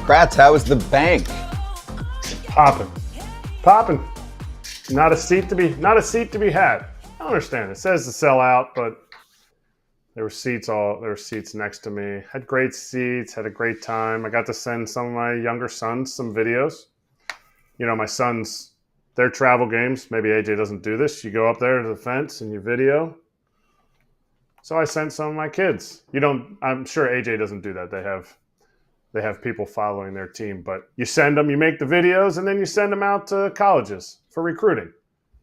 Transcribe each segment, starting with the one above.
Kratz, how is the bank? Popping. Not a seat to be had. I don't understand. It says to sell out, but there were seats next to me. Had great seats, had a great time. I got to send some of my younger sons some videos. You know, my sons, their travel games, maybe AJ doesn't do this. You go up there to the fence and you video. So I sent some of my kids. I'm sure AJ doesn't do that. They have people following their team, but you send them, you make the videos, and then you send them out to colleges for recruiting.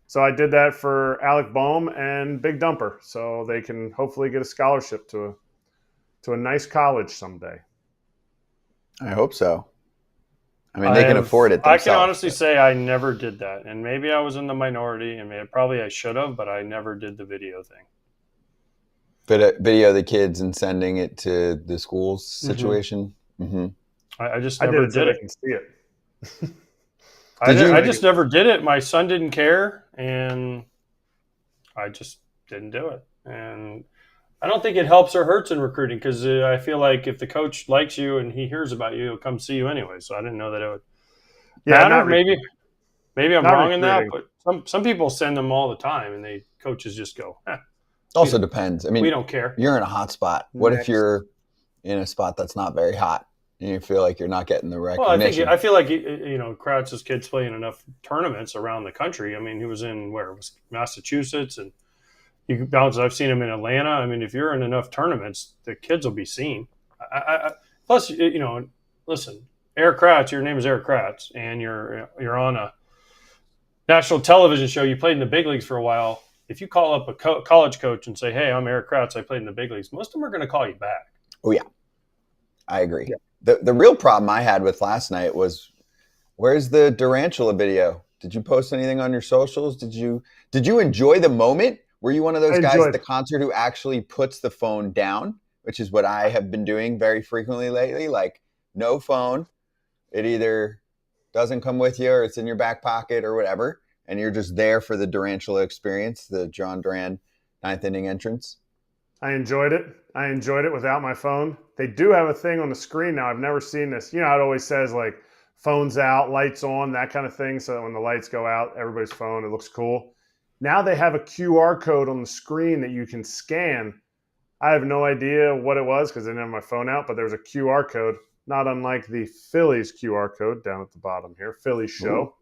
So I did that for Alec Boehm and Big Dumper, so they can hopefully get a scholarship to a nice college someday. I hope so. I mean, they can afford it themselves. I can honestly say I never did that, and maybe I was in the minority, and probably I should have, but I never did the video thing. Video the kids and sending it to the school's situation. Mm-hmm. I just never did it. I can see it. I just never did it. My son didn't care, and I just didn't do it. And I don't think it helps or hurts in recruiting because I feel like if the coach likes you and he hears about you, he'll come see you anyway. So I didn't know that it would matter. Maybe I'm wrong in that, but some people send them all the time, and coaches just go. Also depends. I mean, we don't care. You're in a hot spot. What if you're in a spot that's not very hot and you feel like you're not getting the recognition? Well, I feel like Kratz's kids play in enough tournaments around the country. I mean, he was in Massachusetts, and I've seen him in Atlanta. I mean, if you're in enough tournaments, the kids will be seen. Plus, listen, Erik Kratz. Your name is Erik Kratz, and you're on a national television show. You played in the big leagues for a while. If you call up a college coach and say, "Hey, I'm Erik Kratz. I played in the big leagues," most of them are going to call you back. Oh yeah, I agree. Yeah. The real problem I had with last night was, where's the Durantula video? Did you post anything on your socials? Did you enjoy the moment? Were you one of those guys at the concert who actually puts the phone down, which is what I have been doing very frequently lately? Like, no phone. It either doesn't come with you or it's in your back pocket or whatever, and you're just there for the Durantula experience, the John Duran ninth inning entrance. I enjoyed it without my phone. They do have a thing on the screen now. I've never seen this. You know how it always says, like, phones out, lights on, that kind of thing. So that when the lights go out, everybody's phone, it looks cool. Now they have a QR code on the screen that you can scan. I have no idea what it was because I didn't have my phone out, but there was a QR code, not unlike the Phillies QR code down at the bottom here, Phillies show. Ooh.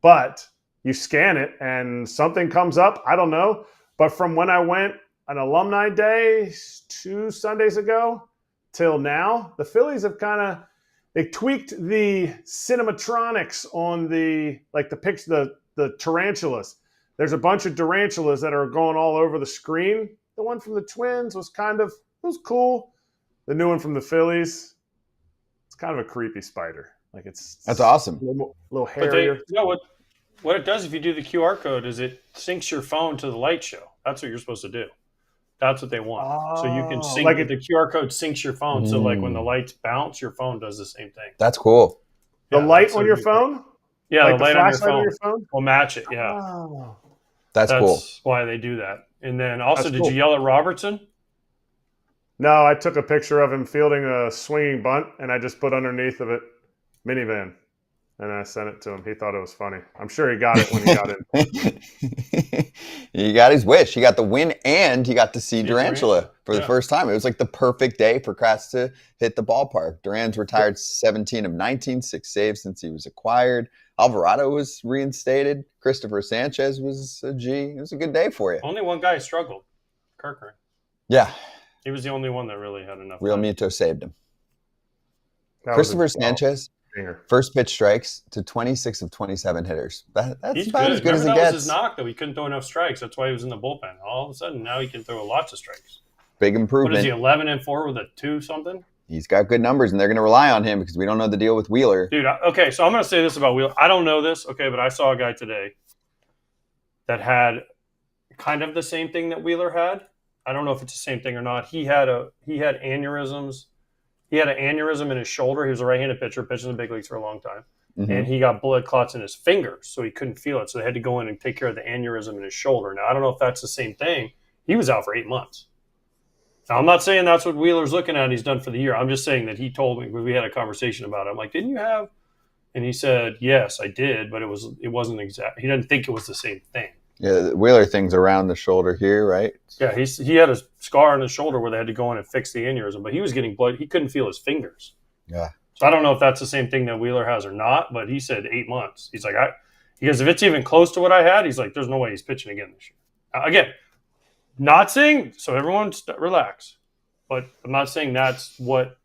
But you scan it and something comes up. I don't know. But from when I went an alumni day 2 Sundays ago till now, the Phillies have they tweaked the cinematronics on the tarantulas. There's a bunch of tarantulas that are going all over the screen. The one from the Twins was cool. The new one from the Phillies, it's kind of a creepy spider. That's awesome. A little hairier. But what it does if you do the QR code is it syncs your phone to the light show. That's what you're supposed to do. That's what they want. So you can sync the QR code syncs your phone. So like when the lights bounce, your phone does the same thing. That's cool. The light on your phone? Yeah, the light on your phone will match it. Yeah. Oh. That's cool. That's why they do that. And then also, did you yell at Robertson? No, I took a picture of him fielding a swinging bunt, and I just put underneath of it, minivan. And I sent it to him. He thought it was funny. I'm sure he got it when he got in. He got his wish. He got the win, and he got to see Durantula for the first time. It was like the perfect day for Kratz to hit the ballpark. Duran's retired 17 of 19, 6 saves since he was acquired. Alvarado was reinstated. Christopher Sanchez was a G. It was a good day for you. Only one guy struggled, Kirkland. Yeah. He was the only one that really had enough. Real Muto saved him. Christopher Sanchez. First pitch strikes to 26 of 27 hitters. That's about as good as it gets. That was his knock, though. He couldn't throw enough strikes. That's why he was in the bullpen. All of a sudden, now he can throw lots of strikes. Big improvement. What is he, 11-4 with a 2 something? He's got good numbers, and they're going to rely on him because we don't know the deal with Wheeler. Dude, okay, so I'm going to say this about Wheeler. I don't know this, okay, but I saw a guy today that had kind of the same thing that Wheeler had. I don't know if it's the same thing or not. He had aneurysms. He had an aneurysm in his shoulder. He was a right-handed pitcher, pitched in the big leagues for a long time. Mm-hmm. And he got blood clots in his fingers, so he couldn't feel it. So they had to go in and take care of the aneurysm in his shoulder. Now, I don't know if that's the same thing. He was out for 8 months. Now, I'm not saying that's what Wheeler's looking at. He's done for the year. I'm just saying that he told me when we had a conversation about it. I'm like, didn't you have? And he said, yes, I did, but it wasn't exact. He didn't think it was the same thing. Yeah, the Wheeler thing's around the shoulder here, right? Yeah, he had a scar on his shoulder where they had to go in and fix the aneurysm, but he was getting blood. He couldn't feel his fingers. Yeah. So I don't know if that's the same thing that Wheeler has or not, but he said 8 months. He's like, because if it's even close to what I had, he's like, there's no way he's pitching again this year. Again, not saying, so everyone relax, but I'm not saying that's what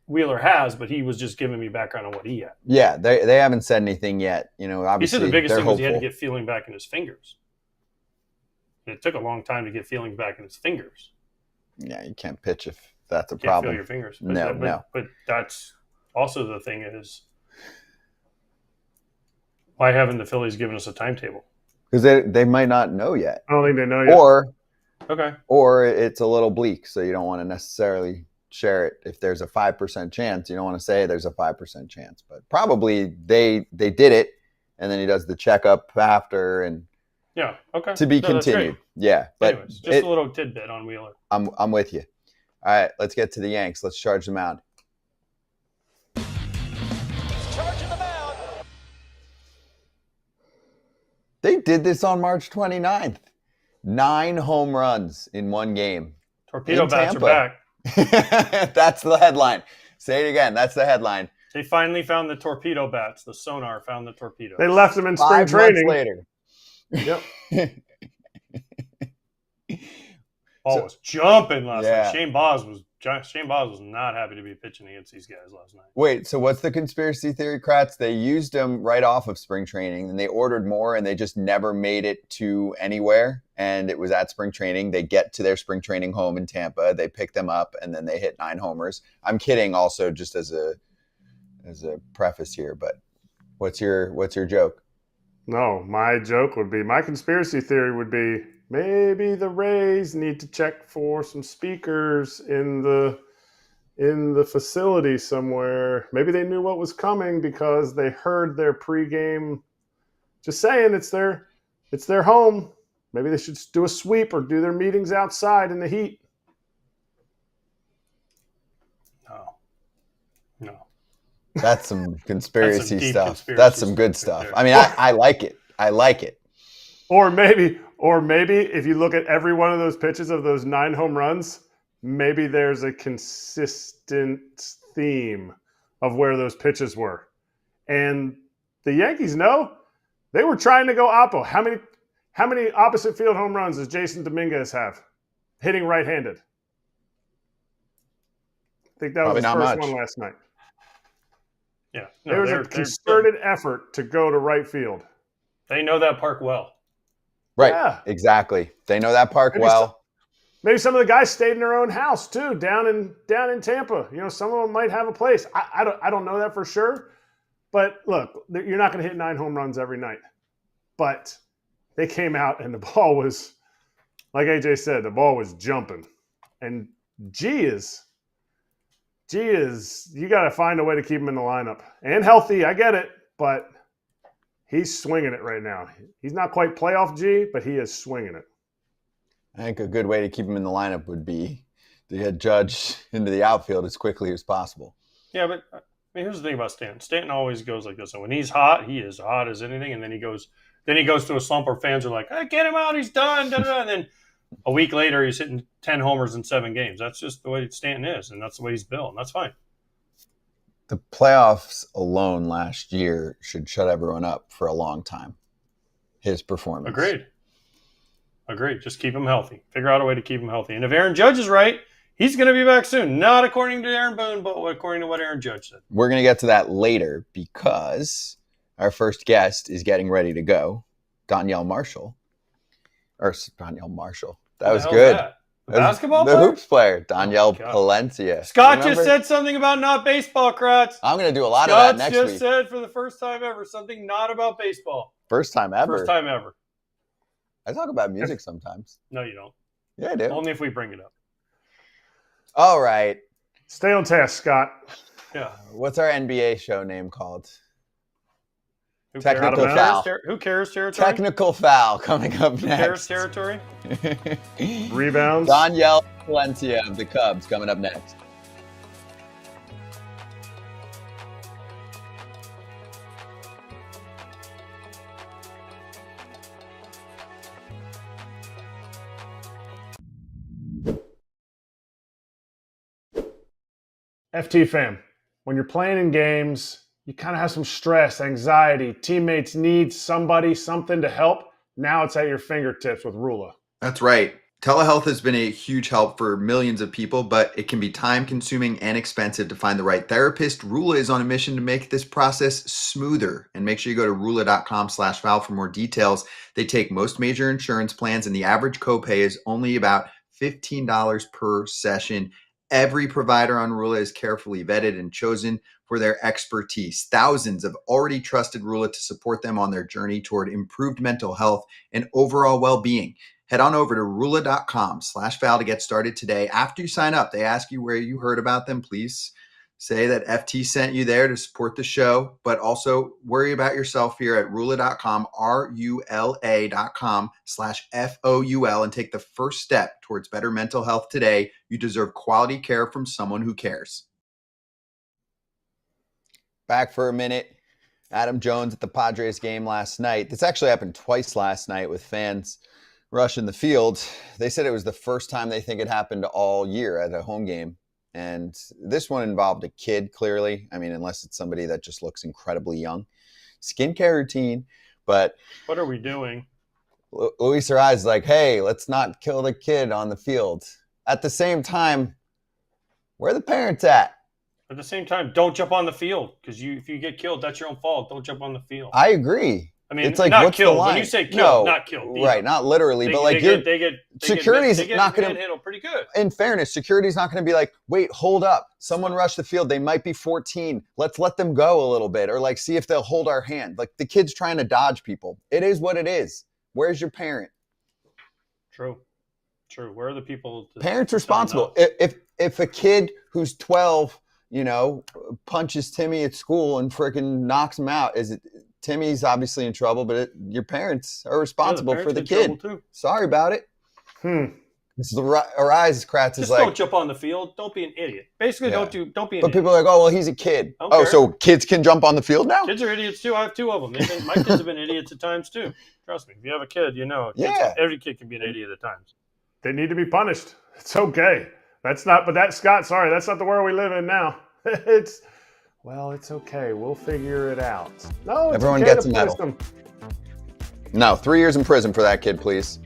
Wheeler has, but he was just giving me background on what he had. Yeah, they haven't said anything yet. Obviously, he said the biggest thing was hopeful. he had to get feeling back in his fingers. And it took a long time to get feeling back in his fingers. Yeah, you can't pitch if that's a you can't problem. Feel your fingers. No. But that's also the thing is, why haven't the Phillies given us a timetable? Because they might not know yet. I don't think they know yet. Or it's a little bleak, so you don't want to necessarily share it. If there's a 5% chance, you don't want to say there's a 5% chance. But probably they did it, and then he does the checkup after, and to be continued. Yeah, but anyways, just a little tidbit on Wheeler. I'm with you. All right, let's get to the Yanks. Let's charge the mound. Charging the mound. They did this on March 29th. 9 home runs in one game. Torpedo bats are back. That's the headline. Say it again. That's the headline. They finally found the torpedo bats. The sonar found the torpedoes. They left them in spring 5 training. months later. Yep. Ball was jumping last Yeah. night. Shane Boz was not happy to be pitching against these guys last night. Wait, so what's the conspiracy theory, Kratz? They used them right off of spring training, and they ordered more, and they just never made it to anywhere. And it was at spring training. They get to their spring training home in Tampa. They pick them up, and then they hit 9 homers. I'm kidding, also, just as a preface here. But what's your joke? No, my conspiracy theory would be maybe the Rays need to check for some speakers in the facility somewhere. Maybe they knew what was coming because they heard their pregame. Just saying, it's their home. Maybe they should do a sweep or do their meetings outside in the heat. No. That's some conspiracy deep stuff. conspiracy That's some good stuff stuff. there. I mean, I like it. I like it. Or maybe if you look at every one of those pitches of those 9 home runs, maybe there's a consistent theme of where those pitches were. And the Yankees know they were trying to go oppo. How many opposite field home runs does Jason Dominguez have hitting right-handed? I think that Probably was his not first much. one last night. Yeah. There was a concerted effort to go to right field. They know that park well. Right. Yeah. Exactly. They know that park well. Maybe some of the guys stayed in their own house too, down in Tampa. Some of them might have a place. I don't know that for sure. But look, you're not going to hit 9 home runs every night. But they came out and the ball was, like AJ said, the ball was jumping. And G is you got to find a way to keep him in the lineup and healthy. I get it, but he's swinging it right now. He's not quite playoff G, but he is swinging it. I think a good way to keep him in the lineup would be to get Judge into the outfield as quickly as possible. Yeah, but here's the thing about Stanton. Stanton always goes like this. And when he's hot, he is hot as anything. And then he goes to a slump where fans are like, hey, get him out, he's done. Da, da, da. And then a week later, he's hitting 10 homers in 7 games. That's just the way Stanton is, and that's the way he's built, and that's fine. The playoffs alone last year should shut everyone up for a long time. His performance. Agreed. Just keep him healthy. Figure out a way to keep him healthy. And if Aaron Judge is right, he's going to be back soon. Not according to Aaron Boone, but according to what Aaron Judge said. We're going to get to that later because our first guest is getting ready to go. Danielle Marshall. That was good. The basketball the player? hoops player, Danielle Palencia. Scott Remember? just said something about not baseball, Kratz. I'm going to do a lot of Scott that next just week. said for the first time ever something not about baseball. First time ever. First time ever. I talk about music sometimes. No, you don't. Yeah, I do. Only if we bring it up. All right. Stay on task, Scott. Yeah. What's our NBA show name called? Technical Out of foul. Who cares territory? Technical foul coming up Who cares next. territory? Rebounds. Danielle Palencia of the Cubs coming up next. FT fam, when you're playing in games, you kind of have some stress, anxiety. Teammates need something to help. Now it's at your fingertips with Rula. That's right. Telehealth has been a huge help for millions of people, but it can be time consuming and expensive to find the right therapist. Rula is on a mission to make this process smoother. And make sure you go to rula.com/Val for more details. They take most major insurance plans, and the average copay is only about $15 per session. Every provider on Rula is carefully vetted and chosen for their expertise. Thousands have already trusted Rula to support them on their journey toward improved mental health and overall well-being. Head on over to rula.com/Val to get started today. After you sign up, they ask you where you heard about them. Please say that FT sent you there to support the show, but also worry about yourself here at rula.com, RULA.com/FOUL, and take the first step towards better mental health today. You deserve quality care from someone who cares. Back for a minute. Adam Jones at the Padres game last night. This actually happened twice last night with fans rushing the field. They said it was the first time they think it happened all year at a home game. And this one involved a kid, clearly. I mean, unless it's somebody that just looks incredibly young. Skincare routine. But what are we doing? Luis Arraez is like, hey, let's not kill the kid on the field. At the same time, where are the parents at? At the same time, don't jump on the field because if you get killed, that's your own fault. Don't jump on the field. I agree. I mean, it's like, not what's killed. the line? When you say killed, no, not killed. Right, not literally, but like security's not going to handle pretty good. In fairness, security's not going to be like, wait, hold up. Someone rushed the field. They might be 14. Let's let them go a little bit, or like see if they'll hold our hand. Like the kid's trying to dodge people. It is what it is. Where's your parent? True. Where are the people? Parents responsible. If a kid who's 12, punches Timmy at school and freaking knocks him out, Timmy's obviously in trouble, but your parents are responsible for the kid. Sorry about it. This is the Arraez. Kratz is just like, don't jump on the field. Don't be an idiot. Basically, don't be an idiot. But people are like, oh, well, he's a kid. Oh, so kids can jump on the field now? Kids are idiots too. I have two of them. My kids have been idiots at times too. Trust me. If you have a kid, every kid can be an idiot at times. They need to be punished. It's okay. Scott, sorry, that's not the world we live in now. It's okay. We'll figure it out. No, everyone gets a medal. No, 3 years in prison for that kid, please.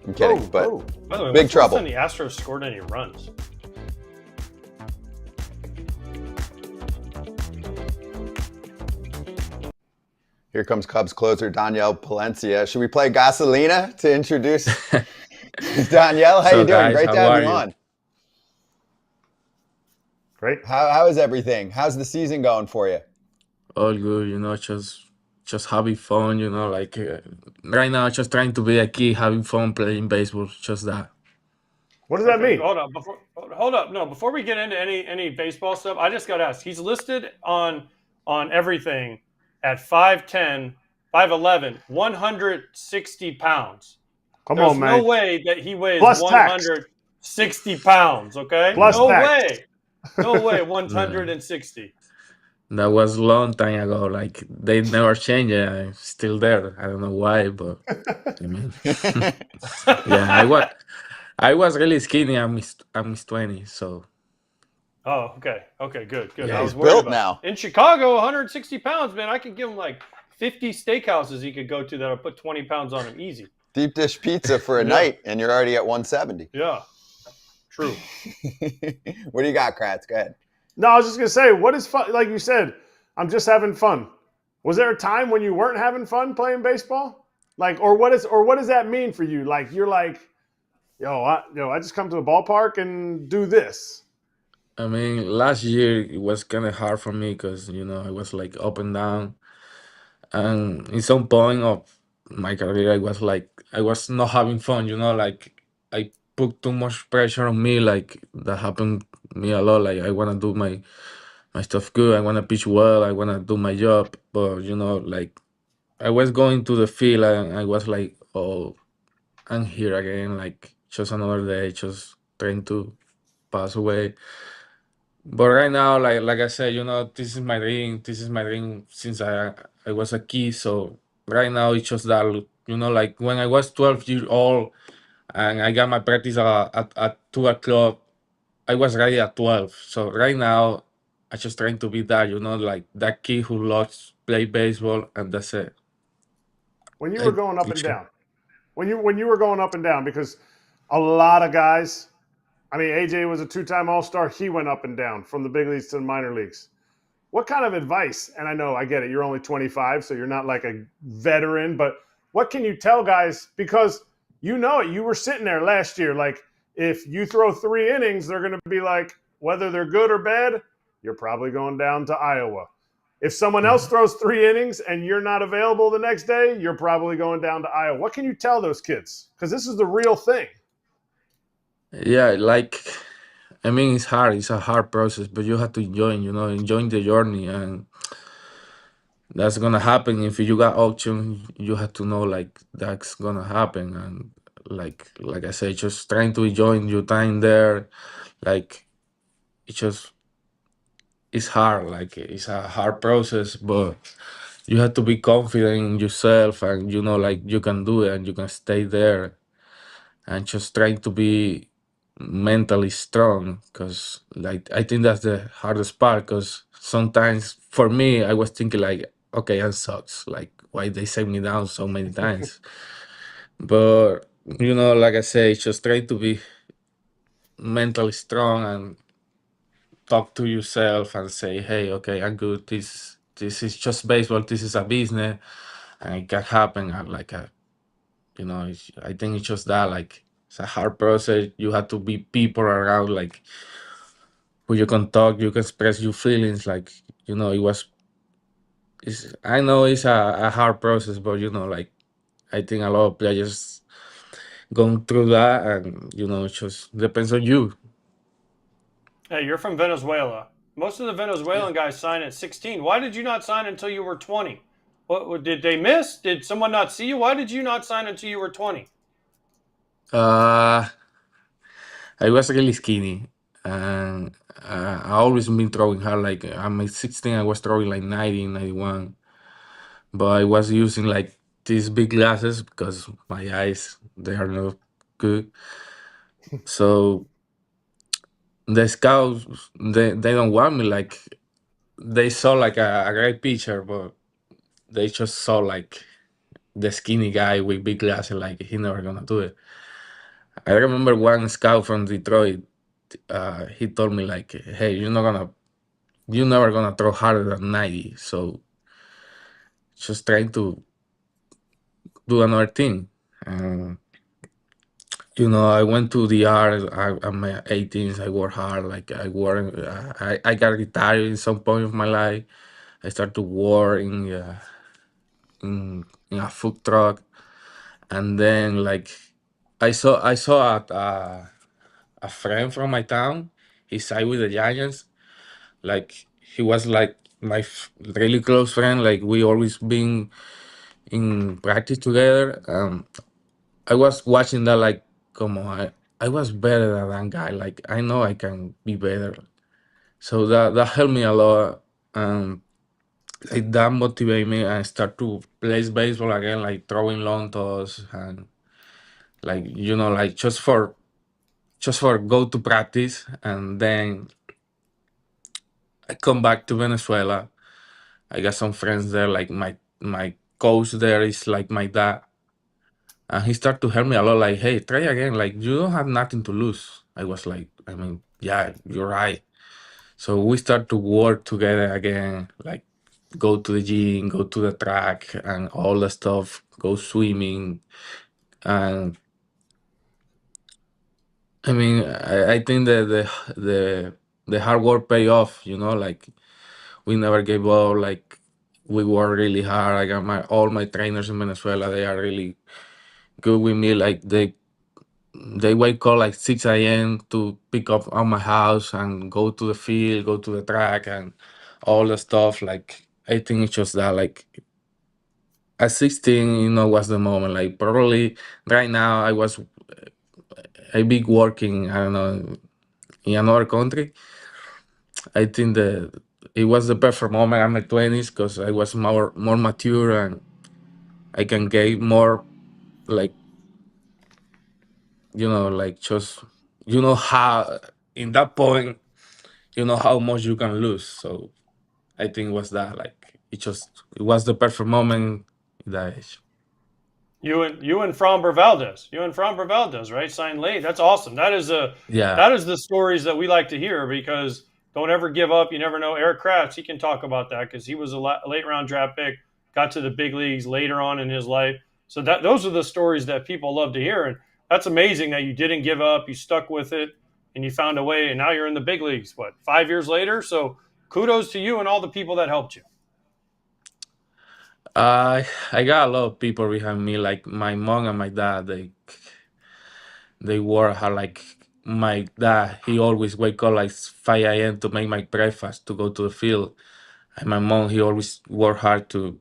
I'm kidding, By the way, big trouble. The Astros scored any runs? Here comes Cubs closer Danielle Palencia. Should we play Gasolina to introduce Danielle? How you doing? Guys, great to have you on. Great. How is everything? How's the season going for you? All good, just having fun, right now, just trying to be a kid, having fun playing baseball, just that. What does that mean? Hold up. No, before we get into any baseball stuff, I just got to ask. He's listed on everything at 5'10", 5'11", 160 pounds. Come on, man. There's no way that he weighs Plus 160 pounds, okay? Plus no tax. way. No way, 160. That was a long time ago. Like, they never changed it. I'm still there. I don't know why, but I mean, yeah, I was really skinny. I'm 20, so. Oh, okay, good. Yeah, I was he's worried built about now. In Chicago, 160 pounds, man. I could give him like 50 steakhouses he could go to that'll put 20 pounds on him easy. Deep dish pizza for a night, and you're already at 170. Yeah, true. What do you got, Kratz? Go ahead. No, I was just gonna say, what is fun? Like you said, I'm just having fun. Was there a time when you weren't having fun playing baseball? Like, or what does that mean for you? Like, you're like, I just come to the ballpark and do this. I mean, last year it was kind of hard for me because, I was like up and down. And in some point of my career, I was not having fun, like I put too much pressure on me. Like that happened to me a lot. Like I want to do my stuff good. I want to pitch well. I want to do my job. But, like I was going to the field and I was like, oh, I'm here again, like just another day, just trying to pass away. But right now, like I said, this is my dream. This is my dream since I was a kid. So right now it's just that, like when I was 12 years old and I got my practice at 2 o'clock, I was ready at 12. So right now I just trying to be that, like that kid who loves play baseball, and that's it. When you were I, going up and down, when you were going up and down, because a lot of guys, I mean, AJ was a two-time All-Star. He went up and down from the big leagues to the minor leagues. What kind of advice? And I know I get it. You're only 25, so you're not like a veteran, but what can you tell guys? Because you know it. You were sitting there last year. Like, if you throw 3 innings, they're going to be like, whether they're good or bad, you're probably going down to Iowa. If someone else throws 3 innings and you're not available the next day, you're probably going down to Iowa. What can you tell those kids? Because this is the real thing. yeah, like I mean, it's hard. It's a hard process, but you have to enjoying the journey, and that's gonna happen. If you got option, you have to know like that's gonna happen, and like I said, just trying to enjoy your time there. Like it's hard. Like it's a hard process, but you have to be confident in yourself, and like you can do it, and you can stay there, and just trying to be mentally strong, because like I think that's the hardest part, because sometimes for me I was thinking like, okay, I'm sucks, like why they set me down so many times. But like I say, just try to be mentally strong and talk to yourself and say, hey, okay, I'm good, this is just baseball, this is a business, and it can happen. And like I think it's just that, like it's a hard process. You have to be people around, like who you can talk, you can express your feelings. Like it was. I know it's a hard process, but like I think a lot of players going through that, and it just depends on you. Hey, you're from Venezuela. Most of the Venezuelan guys sign at 16. Why did you not sign until you were 20? What did they miss? Did someone not see you? Why did you not sign until you were 20? Uh, I was really skinny, and I always been throwing hard. Like I'm at 16, I was throwing like 90, 91, but I was using like these big glasses because my eyes they are not good. So the scouts they don't want me. Like they saw like a great pitcher, but they just saw like the skinny guy with big glasses. Like he never gonna do it. I remember one scout from Detroit. He told me like, "Hey, you're never gonna throw harder than 90. So just trying to do another thing." And I went to the art. I'm 18. I work hard. Like I work. I got retired in some point of my life. I started to work in a food truck, and then like I saw a friend from my town. He signed with the Giants. Like he was like my really close friend. Like we always been in practice together. I was watching that like, come on, I was better than that guy. Like I know I can be better. So that helped me a lot. Like that motivated me and start to play baseball again, like throwing long toss, and like like just for go to practice, and then I come back to Venezuela. I got some friends there, like my coach there is like my dad, and he started to help me a lot. Like, hey, try again. Like you don't have nothing to lose. I was like, I mean, yeah, you're right. So we start to work together again. Like go to the gym, go to the track, and all the stuff. Go swimming, and I mean, I think that the hard work pay off. Like we never gave up. Like we work really hard. I got all my trainers in Venezuela. They are really good with me. Like they wake up like 6 a.m. to pick up on my house and go to the field, go to the track, and all the stuff. Like I think it's just that. Like at 16, was the moment. Like probably right now, I be working. I don't know, in another country. I think that it was the perfect moment. I'm in my 20s because I was more mature and I can get more like like just how in that point how much you can lose. So I think it was that like it was the perfect moment at that age. You and Framber Valdez. You and Framber Valdez, right? Signed late. That's awesome. That is Yeah. the stories that we like to hear because don't ever give up. You never know. Erik Kratz, he can talk about that because he was a late round draft pick, got to the big leagues later on in his life. So those are the stories that people love to hear, and that's amazing that you didn't give up. You stuck with it, and you found a way, and now you're in the big leagues. What 5 years later? So kudos to you and all the people that helped you. I got a lot of people behind me, like my mom and my dad. They work hard. Like my dad, he always wake up like 5 a.m. to make my breakfast to go to the field. And my mom, he always work hard to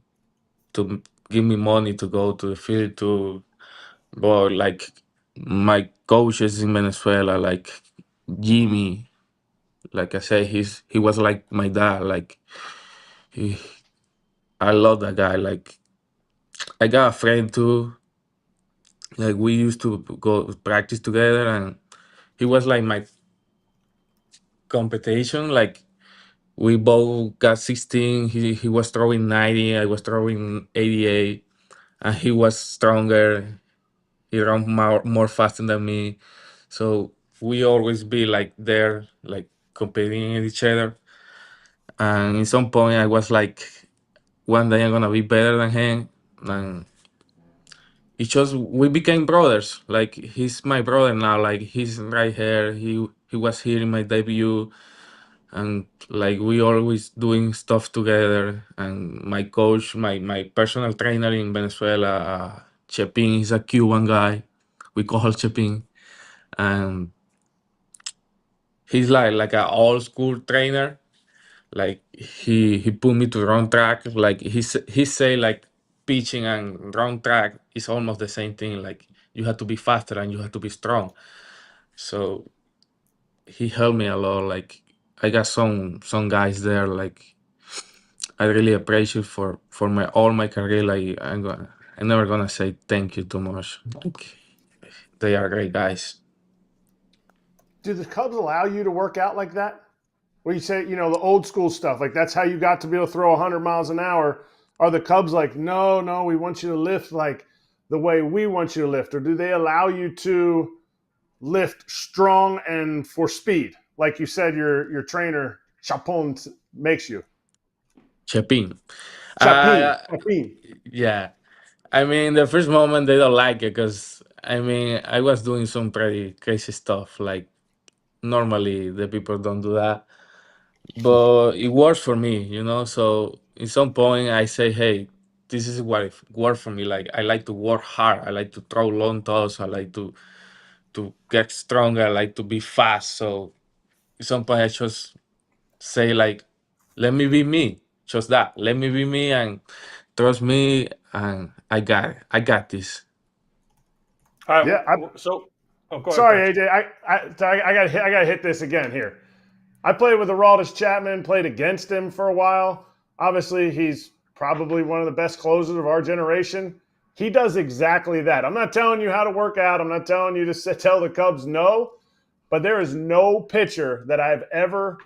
give me money to go to the field to. But like my coaches in Venezuela, like Jimmy, like I said, he was like my dad. Like he, I love that guy. Like I got a friend too. Like we used to go practice together, and he was like my competition. Like we both got 16. He was throwing 90. I was throwing 88, and he was stronger. He ran more faster than me. So we always be like there, like competing with each other. And in some point, I was like, one day I'm gonna be better than him. And it's just we became brothers. Like he's my brother now. Like he's right here. He was here in my debut, and like we always doing stuff together. And my coach, my personal trainer in Venezuela, Chepin, he's a Cuban guy. We call him Chepin, and he's like an old school trainer. Like he put me to run track. Like he say like pitching and run track is almost the same thing. Like you have to be faster and you have to be strong. So he helped me a lot. Like I got some guys there. Like I really appreciate for my all my career. Like I'm never gonna say thank you too much. Like they are great guys. Do the Cubs allow you to work out like that? Where you say, the old school stuff, like that's how you got to be able to throw 100 miles an hour. Are the Cubs like, no, we want you to lift like the way we want you to lift? Or do they allow you to lift strong and for speed? Like you said, your trainer, Chapon, makes you. Chepin. Chapin. Uh, Chapin. yeah. I mean, the first moment they don't like it because I mean I was doing some pretty crazy stuff. Like normally the people don't do that, but it works for me. So at some point I say, hey, this is what it worked for me. Like I like to work hard. I like to throw long toss. I like to get stronger. I like to be fast. So at some point I just say like, let me be me. Just that. Let me be me and trust me. And I got it. I got this. All right. Yeah. So, go ahead, Sorry, Kratz. AJ. I got to hit this again here. I played with Aroldis Chapman, played against him for a while. Obviously, he's probably one of the best closers of our generation. He does exactly that. I'm not telling you how to work out. I'm not telling you to tell the Cubs no, but there is no pitcher that I've ever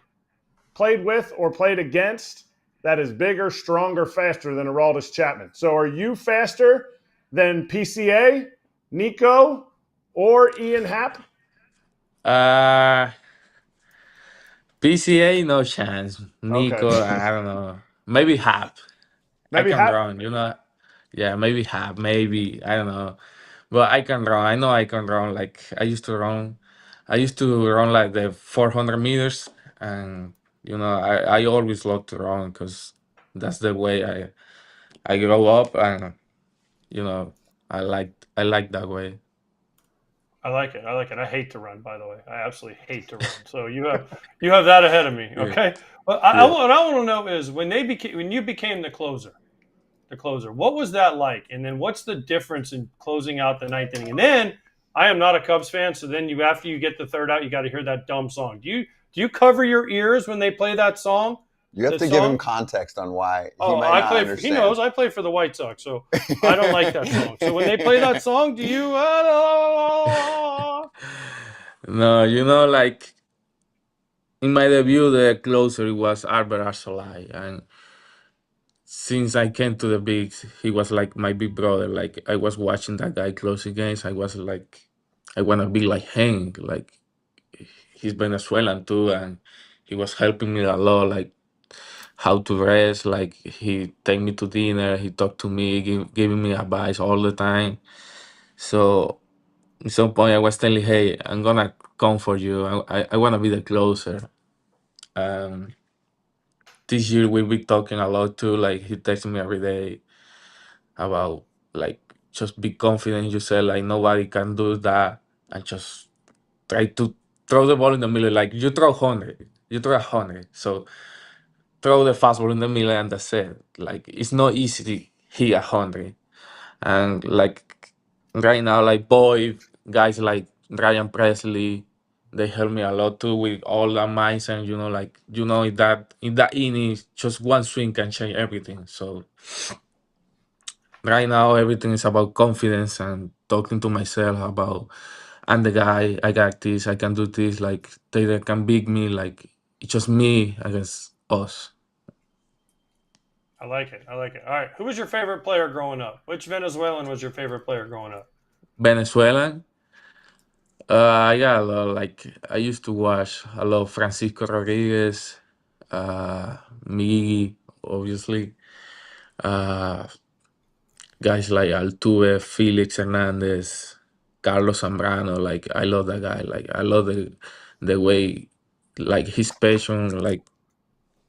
played with or played against that is bigger, stronger, faster than Aroldis Chapman. So are you faster than PCA, Nico, or Ian Happ? Uh PCA, no chance. Okay. Nico, I don't know. Maybe Hap. I Maybe can Happ? run. Yeah, maybe Hap. Maybe I don't know. But I can run. I know I can run. Like I used to run. I used to run like the 400 meters, and I always love to run because that's the way I grow up, and you know I like that way. I like it. I like it. I hate to run, by the way. I absolutely hate to run. So you have that ahead of me. Yeah, Okay. Well, yeah. what I want to know is when you became the closer. the closer. What was that like? And then what's the difference in closing out the ninth inning? And then I am not a Cubs fan, so then after you get the third out, you got to hear that dumb song. Do you cover your ears when they play that song? You have to give him context on why. He might not understand. He knows I play for the White Sox, so I don't like that song. So when they play that song, do you? No, like in my debut, the closer was Albert Arsolai, and since I came to the bigs, he was like my big brother. Like I was watching that guy closing games. I was like, I want to be like him. Like he's Venezuelan too, and he was helping me a lot. Like how to rest. Like he take me to dinner. He talked to me, giving me advice all the time. So at some point, I was telling, "Hey, I'm gonna come for you. I want to be the closer." Um, this year we've been talking a lot too. Like he texts me every day about like just be confident in yourself. Like nobody can do that, and just try to throw the ball in the middle. Like you throw 100, you throw 100. So throw the fastball in the middle, and that's it. Like it's not easy to hit 100. And like right now, like guys like Ryan Presley, they help me a lot too with all that mindset. Like in that inning, just one swing can change everything. So right now, everything is about confidence and talking to myself about I'm the guy. I got this. I can do this. Like they can beat me. Like it's just me against us. I like it. All right. Who was your favorite player growing up? Which Venezuelan was your favorite player growing up? Venezuelan. I got a lot. Like I used to watch a lot of Francisco Rodriguez, Miggy, obviously. Uh, Guys like Altuve, Felix Hernandez, Carlos Zambrano. Like I love that guy. Like I love the way, like his passion. Like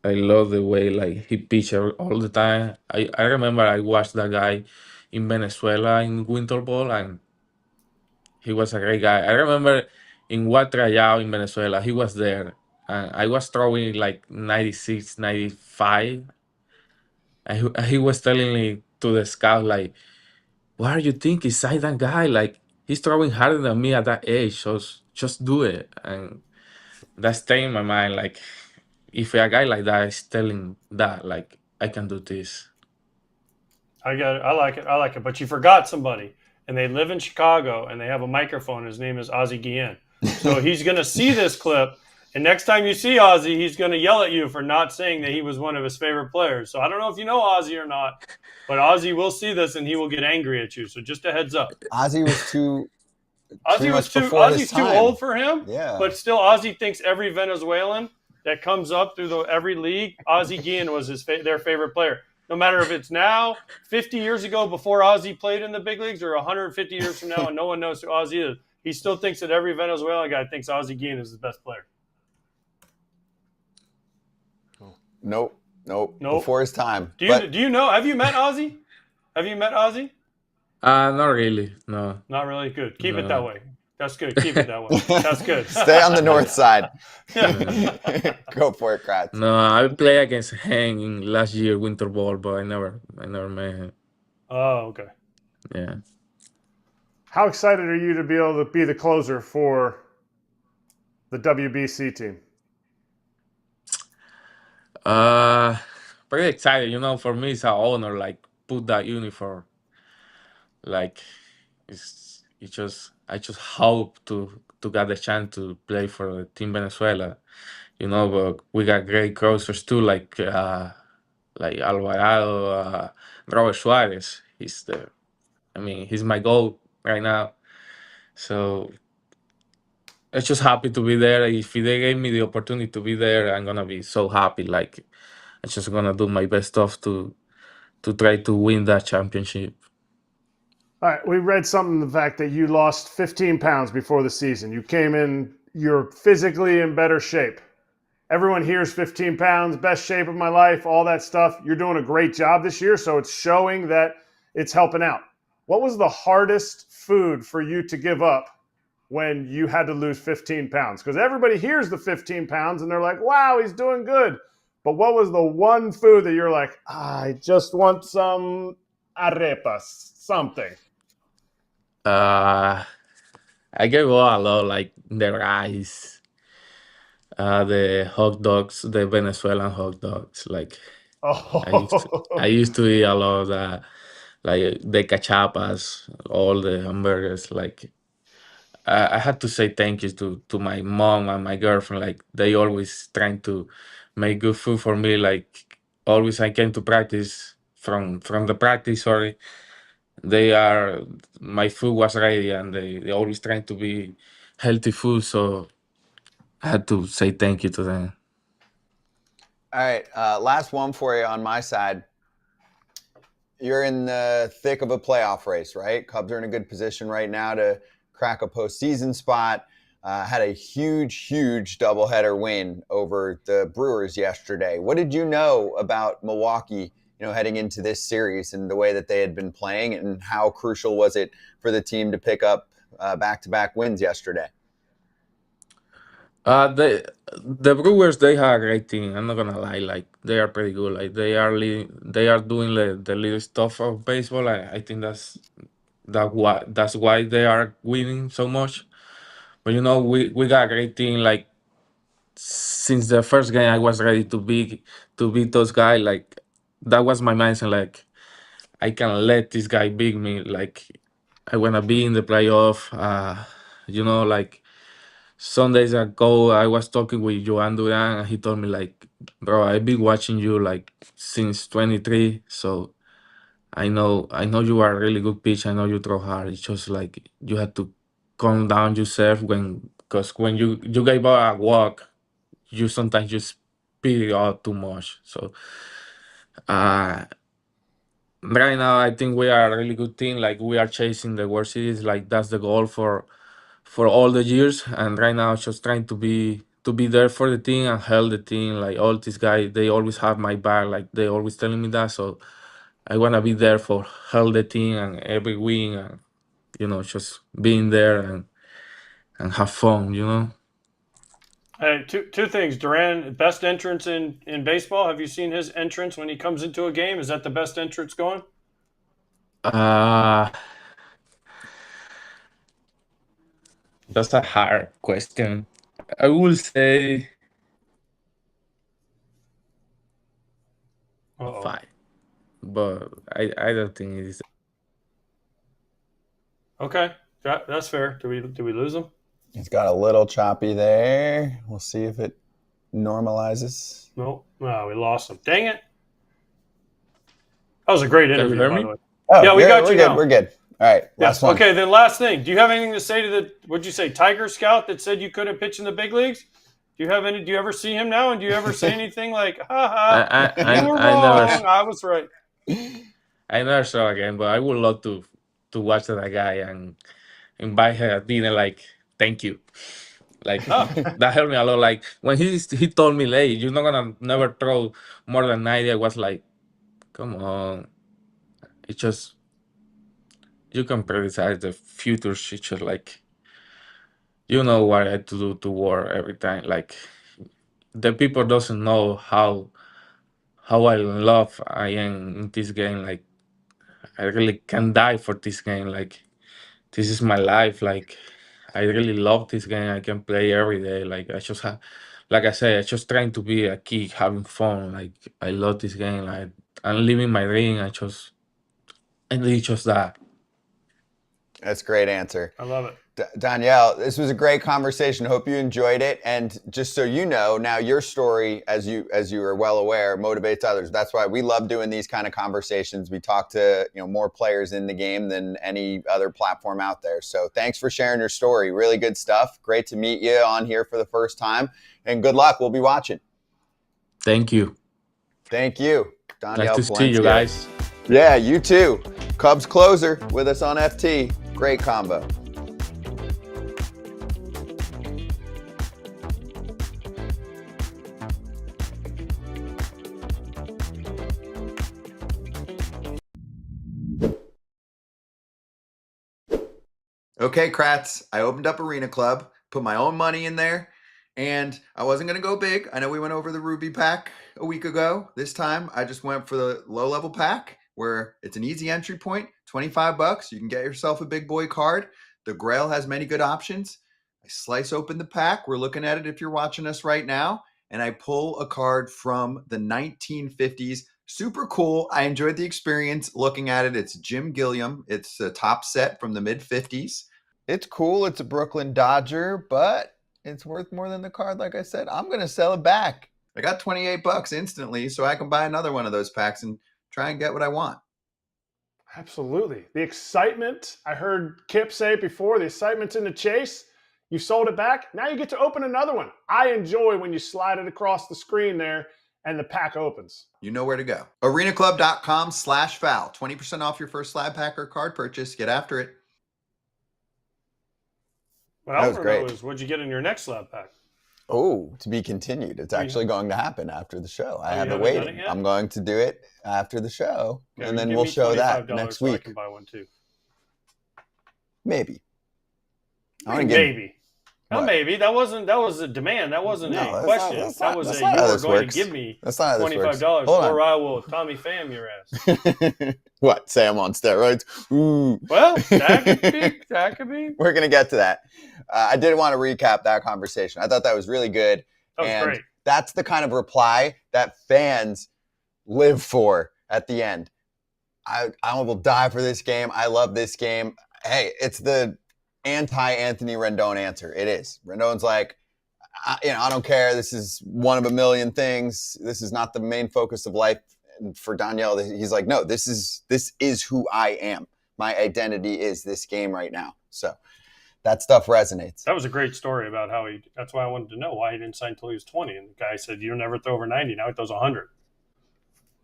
I love the way like he pitch all the time. I remember I watched that guy in Venezuela in winter ball, and he was a great guy. I remember in one tryout in Venezuela, he was there, and I was throwing like 96, 95. And he was telling me to the scout, like, what are you thinking? Side that guy. Like, he's throwing harder than me at that age. So just do it. And that's staying in my mind. Like, if a guy like that is telling that, like, I can do this. I got it. I like it. But you forgot somebody, and they live in Chicago, and they have a microphone. His name is Ozzie Guillen. So he's going to see this clip, and next time you see Ozzie, he's going to yell at you for not saying that he was one of his favorite players. So I don't know if you know Ozzie or not, but Ozzie will see this, and he will get angry at you. So just a heads up. Ozzie was too. Ozzie's too old for him. Yeah. But still, Ozzie thinks every Venezuelan that comes up through every league, Ozzie Guillen was their favorite player. No matter if it's now, 50 years ago before Ozzie played in the big leagues, or 150 years from now and no one knows who Ozzie is, he still thinks that every Venezuelan guy thinks Ozzie Guillen is the best player. Nope. Before his time. Do you know? Have you met Ozzie? Not really. No. Not really? Good. Keep it that way. That's good. Keep it that way. That's good. Stay on the north side. Go for it, Kratz. No, I played against him in last year winter ball, but I never met him. Oh, okay. Yeah. How excited are you to be able to be the closer for the WBC team? Pretty excited. For me, it's an honor. Like put that uniform. Like I just hope to get the chance to play for the Team Venezuela. But we got great closers too, like Alvarado, Robert Suarez. He's my goal right now. So I'm just happy to be there. If they gave me the opportunity to be there, I'm gonna be so happy. Like I'm just gonna do my best stuff to try to win that championship. All right, we read something in the fact that you lost 15 pounds before the season. You came in, you're physically in better shape. Everyone hears 15 pounds, best shape of my life, all that stuff. You're doing a great job this year, so it's showing that it's helping out. What was the hardest food for you to give up when you had to lose 15 pounds? Because everybody hears the 15 pounds and they're like, wow, he's doing good. But what was the one food that you're like, I just want some arepas, something? I can go a lot like the rice, the hot dogs, the Venezuelan hot dogs. Like I Oh, used to eat a lot of that, like the cachapas, all the hamburgers. Like I had to say thank you to my mom and my girlfriend. Like they always trying to make good food for me. Like always, I came to practice from the practice. Sorry, they are my food was ready, and they always trying to be healthy food. So I had to say thank you to them. All right, last one for you on my side. You're in the thick of a playoff race, right? Cubs are in a good position right now to crack a postseason spot. Had a huge doubleheader win over the Brewers yesterday. What did you know about Milwaukee, heading into this series and the way that they had been playing, and how crucial was it for the team to pick up back-to-back wins yesterday? The Brewers, they have a great team. I'm not gonna lie, like they are pretty good. Like they are doing the little stuff of baseball. I think that's why they are winning so much. But we got a great team. Like since the first game, I was ready to beat those guys. Like that was my mindset. Like I can let this guy beat me. Like I wanna be in the playoff. Like some days ago, I was talking with Joan Duran, and he told me like, "Bro, I've been watching you like since 23, so I know you are a really good pitch. I know you throw hard. It's just like you have to calm down yourself because when you gave out a walk, you sometimes just speed it out too much. So uh, right now, I think we are a really good team. Like we are chasing the World Series. Like that's the goal for all the years, and right now just trying to be there for the team and help the team. Like all these guys, they always have my back. Like they always telling me that, so I wanna be there for help the team and every win, and just being there and have fun. Hey, two things. Duran, best entrance in baseball. Have you seen his entrance when he comes into a game? Is that the best entrance going? uh that's a hard question. I will say Uh-oh. five, but I don't think it is. Okay, that's fair. Do we lose him? It's got a little choppy there. We'll see if it normalizes. No, we lost him. Dang it! That was a great Can you interview, hear by the me? way. Oh, Yeah, we got we're you good. now. We're good. All right, last Yes. one. Okay, then last thing. Do you have anything to say to what'd you say, Tiger Scout that said you couldn't pitch in the big leagues? Do you ever see him now? And do you ever say anything like, ha ha, I you were I, I never wrong, I was right? I never saw again, but I would love to watch that guy and invite her at dinner. Like, thank you. Like Oh, that helped me a lot. Like when he told me, "Hey, you're not gonna never throw more than 90," I was like, "Come on, it's just you can criticize the future future. Like you know what I had to do to work every time. Like the people doesn't know how I love I am in this game. Like I really can die for this game. Like this is my life. Like I really love this game. I can play every day. Like I just have, like I said, I just trying to be a kid, having fun. Like I love this game. Like I'm living my dream. I did just that. That's a great answer. I love it. Danielle, this was a great conversation. Hope you enjoyed it. And just so you know, now your story, as you are well aware, motivates others. That's why we love doing these kind of conversations. We talk to more players in the game than any other platform out there. So thanks for sharing your story. Really good stuff. Great to meet you on here for the first time. And good luck. We'll be watching. Thank you. Thank you, Nice Danielle to see you Palencia. guys. Yeah, you too. Cubs closer with us on FT. Great combo. Okay, Kratz, I opened up Arena Club, put my own money in there, And I wasn't going to go big. I know we went over the Ruby pack a week ago. This time I just went for the low-level pack where it's an easy entry point, $25. You can get yourself a big boy card. The Grail has many good options. I slice open the pack. We're looking at it if you're watching us right now. And I pull a card from the 1950s. Super cool. I enjoyed the experience looking at it. It's Jim Gilliam. It's a top set from the mid-50s. It's cool. It's a Brooklyn Dodger, but it's worth more than the card. Like I said, I'm going to sell it back. I got $28 instantly, so I can buy another one of those packs and try and get what I want. Absolutely. The excitement, I heard Kip say it before, the excitement's in the chase. You sold it back. Now you get to open another one. I enjoy when you slide it across the screen there and the pack opens. You know where to go. arenaclub.com/foul. 20% off your first slab pack or card purchase. Get after it. What I That was want to know great. is what'd you get in your next slab pack? Oh, to be continued. It's actually going to happen after the show. I you haven't haven't done waited. it yet? I'm going to do it after the show, Okay, and then give we'll me show that $25 next so I week. can buy one too. Maybe. I want to give. Maybe. Not What? maybe. That was a demand. That wasn't No, a that's question. not- that's that not- was that's a not you how are this going works. to give me That's not how this works. $25 Hold on. or I will Tommy Pham your ass. What? Say I'm on steroids? Ooh. Well, that could be. That could be. We're going to get to that. I did want to recap that conversation. I thought that was really good. That was and great. that's the kind of reply that fans live for at the end. I will die for this game. I love this game. Hey, it's the anti-Anthony Rendon answer. It is. Rendon's like, I don't care. This is one of a million things. This is not the main focus of life. And for Danielle, he's like, no, this is who I am. My identity is this game right now. So that stuff resonates. That was a great story about how he. That's why I wanted to know why he didn't sign until he was 20. And the guy said, "You'll never throw over 90." Now he throws 100,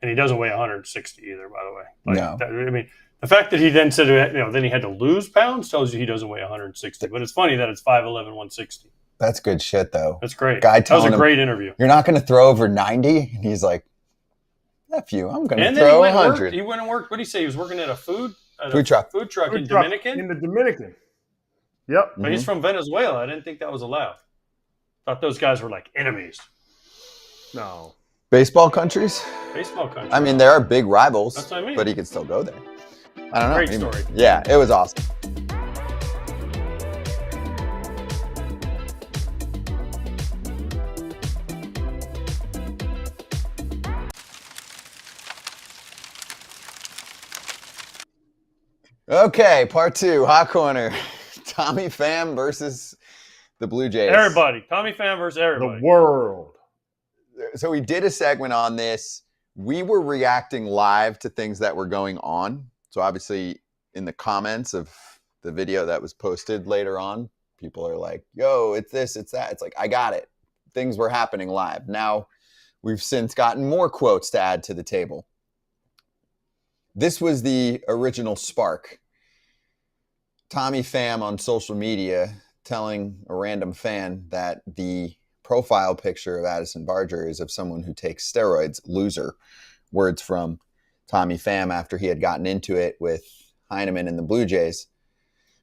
and he doesn't weigh 160 either. By the way, No. I mean, the fact that he then said, then he had to lose pounds tells you he doesn't weigh 160. But it's funny that it's 5'11", 160. That's good shit, though. That's great. Guy That was telling a him, great interview. You're not going to throw over 90? And he's like, F you. I'm going to And then throw he 100. He went and worked. What did he say? He was working at a food truck. Food truck in Food truck Dominican. In the Dominican. Yep. But he's from Venezuela. I didn't think that was allowed. Thought those guys were like enemies. No. Baseball countries? Baseball country. I mean, there are big rivals, That's what I mean. but he could still go there. I don't know. Great story. Yeah, it was awesome. Okay, part 2, Hot Corner. Tommy Pham versus the Blue Jays. Everybody. Tommy Pham versus everybody. The world. So we did a segment on this. We were reacting live to things that were going on. So obviously in the comments of the video that was posted later on, people are like, yo, it's this, it's that. It's like, I got it. Things were happening live. Now we've since gotten more quotes to add to the table. This was the original spark. Tommy Pham on social media telling a random fan that the profile picture of Addison Barger is of someone who takes steroids, loser. Words from Tommy Pham after he had gotten into it with Heineman and the Blue Jays.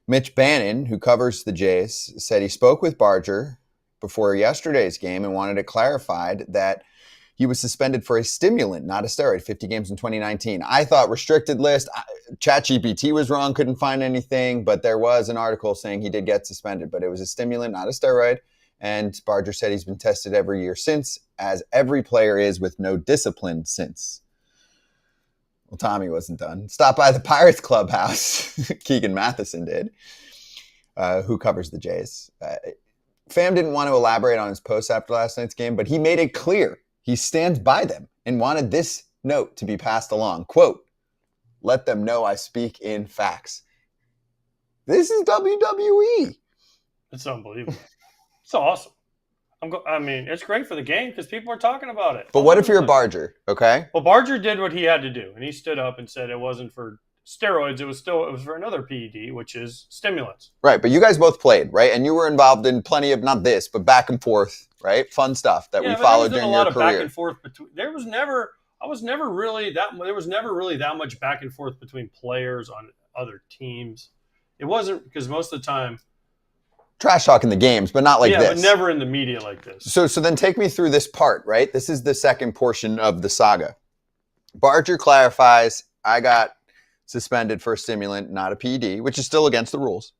Mitch Bannon, who covers the Jays, said he spoke with Barger before yesterday's game and wanted it clarified that he was suspended for a stimulant, not a steroid, 50 games in 2019. I thought restricted list. ChatGPT was wrong, couldn't find anything, but there was an article saying he did get suspended, but it was a stimulant, not a steroid. And Barger said he's been tested every year since, as every player is, with no discipline since. Well, Tommy wasn't done. Stopped by the Pirates clubhouse. Keegan Matheson did, who covers the Jays. Pham didn't want to elaborate on his post after last night's game, but he made it clear he stands by them and wanted this note to be passed along. Quote, let them know I speak in facts. This is WWE. It's unbelievable. It's awesome. I mean, it's great for the game because people are talking about it. But what if you're a Barger, okay? Well, Barger did what he had to do, and he stood up and said it wasn't for steroids. It was for another PED, which is stimulants. Right, but you guys both played, right? And you were involved in plenty of, not this, but back and forth, right? Fun stuff that we followed during your career. Back and forth between. There was never really that much back and forth between players on other teams. It wasn't because most of the time trash talk in the games, but not like yeah, this. but never in the media like this. So then take me through this part, right? This is the second portion of the saga. Barger clarifies, I got suspended for a stimulant, not a PED, which is still against the rules.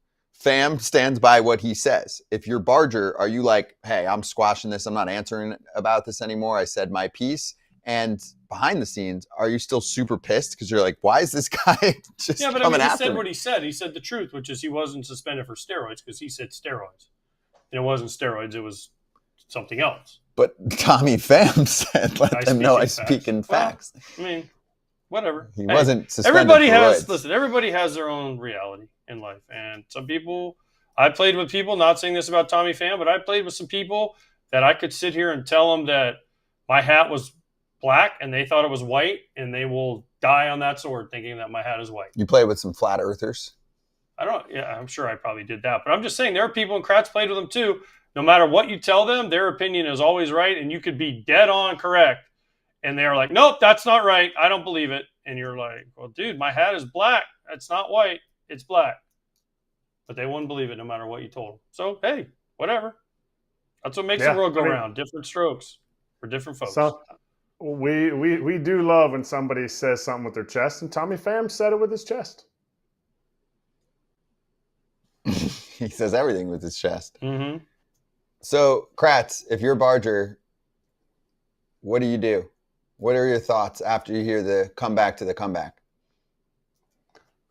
Pham stands by what he says. If you're Barger, are you like, hey, I'm squashing this. I'm not answering about this anymore. I said my piece. And behind the scenes, are you still super pissed? Because you're like, why is this guy just Yeah, but coming he after said me? what he said. He said the truth, which is he wasn't suspended for steroids because he said steroids. And it wasn't steroids. It was something else. But Tommy Pham said, let them know I speak speak in facts. Well, I mean, whatever. He wasn't suspended everybody for has roids. listen, everybody has their own reality in life. And some people, I played with people, not saying this about Tommy Pham, but I played with some people that I could sit here and tell them that my hat was black and they thought it was white, and they will die on that sword thinking that my hat is white. You played with some flat earthers? I'm sure I probably did that. But I'm just saying there are people, and Kratz played with them too. No matter what you tell them, their opinion is always right, and you could be dead on correct. And they're like, nope, that's not right. I don't believe it. And you're like, well, dude, my hat is black. It's not white. It's black. But they wouldn't believe it no matter what you told them. So, hey, whatever. That's what makes the world go round. Different strokes for different folks. So we do love when somebody says something with their chest, and Tommy Pham said it with his chest. He says everything with his chest. Mm-hmm. So, Kratz, if you're Barger, what do you do? What are your thoughts after you hear the comeback to the comeback?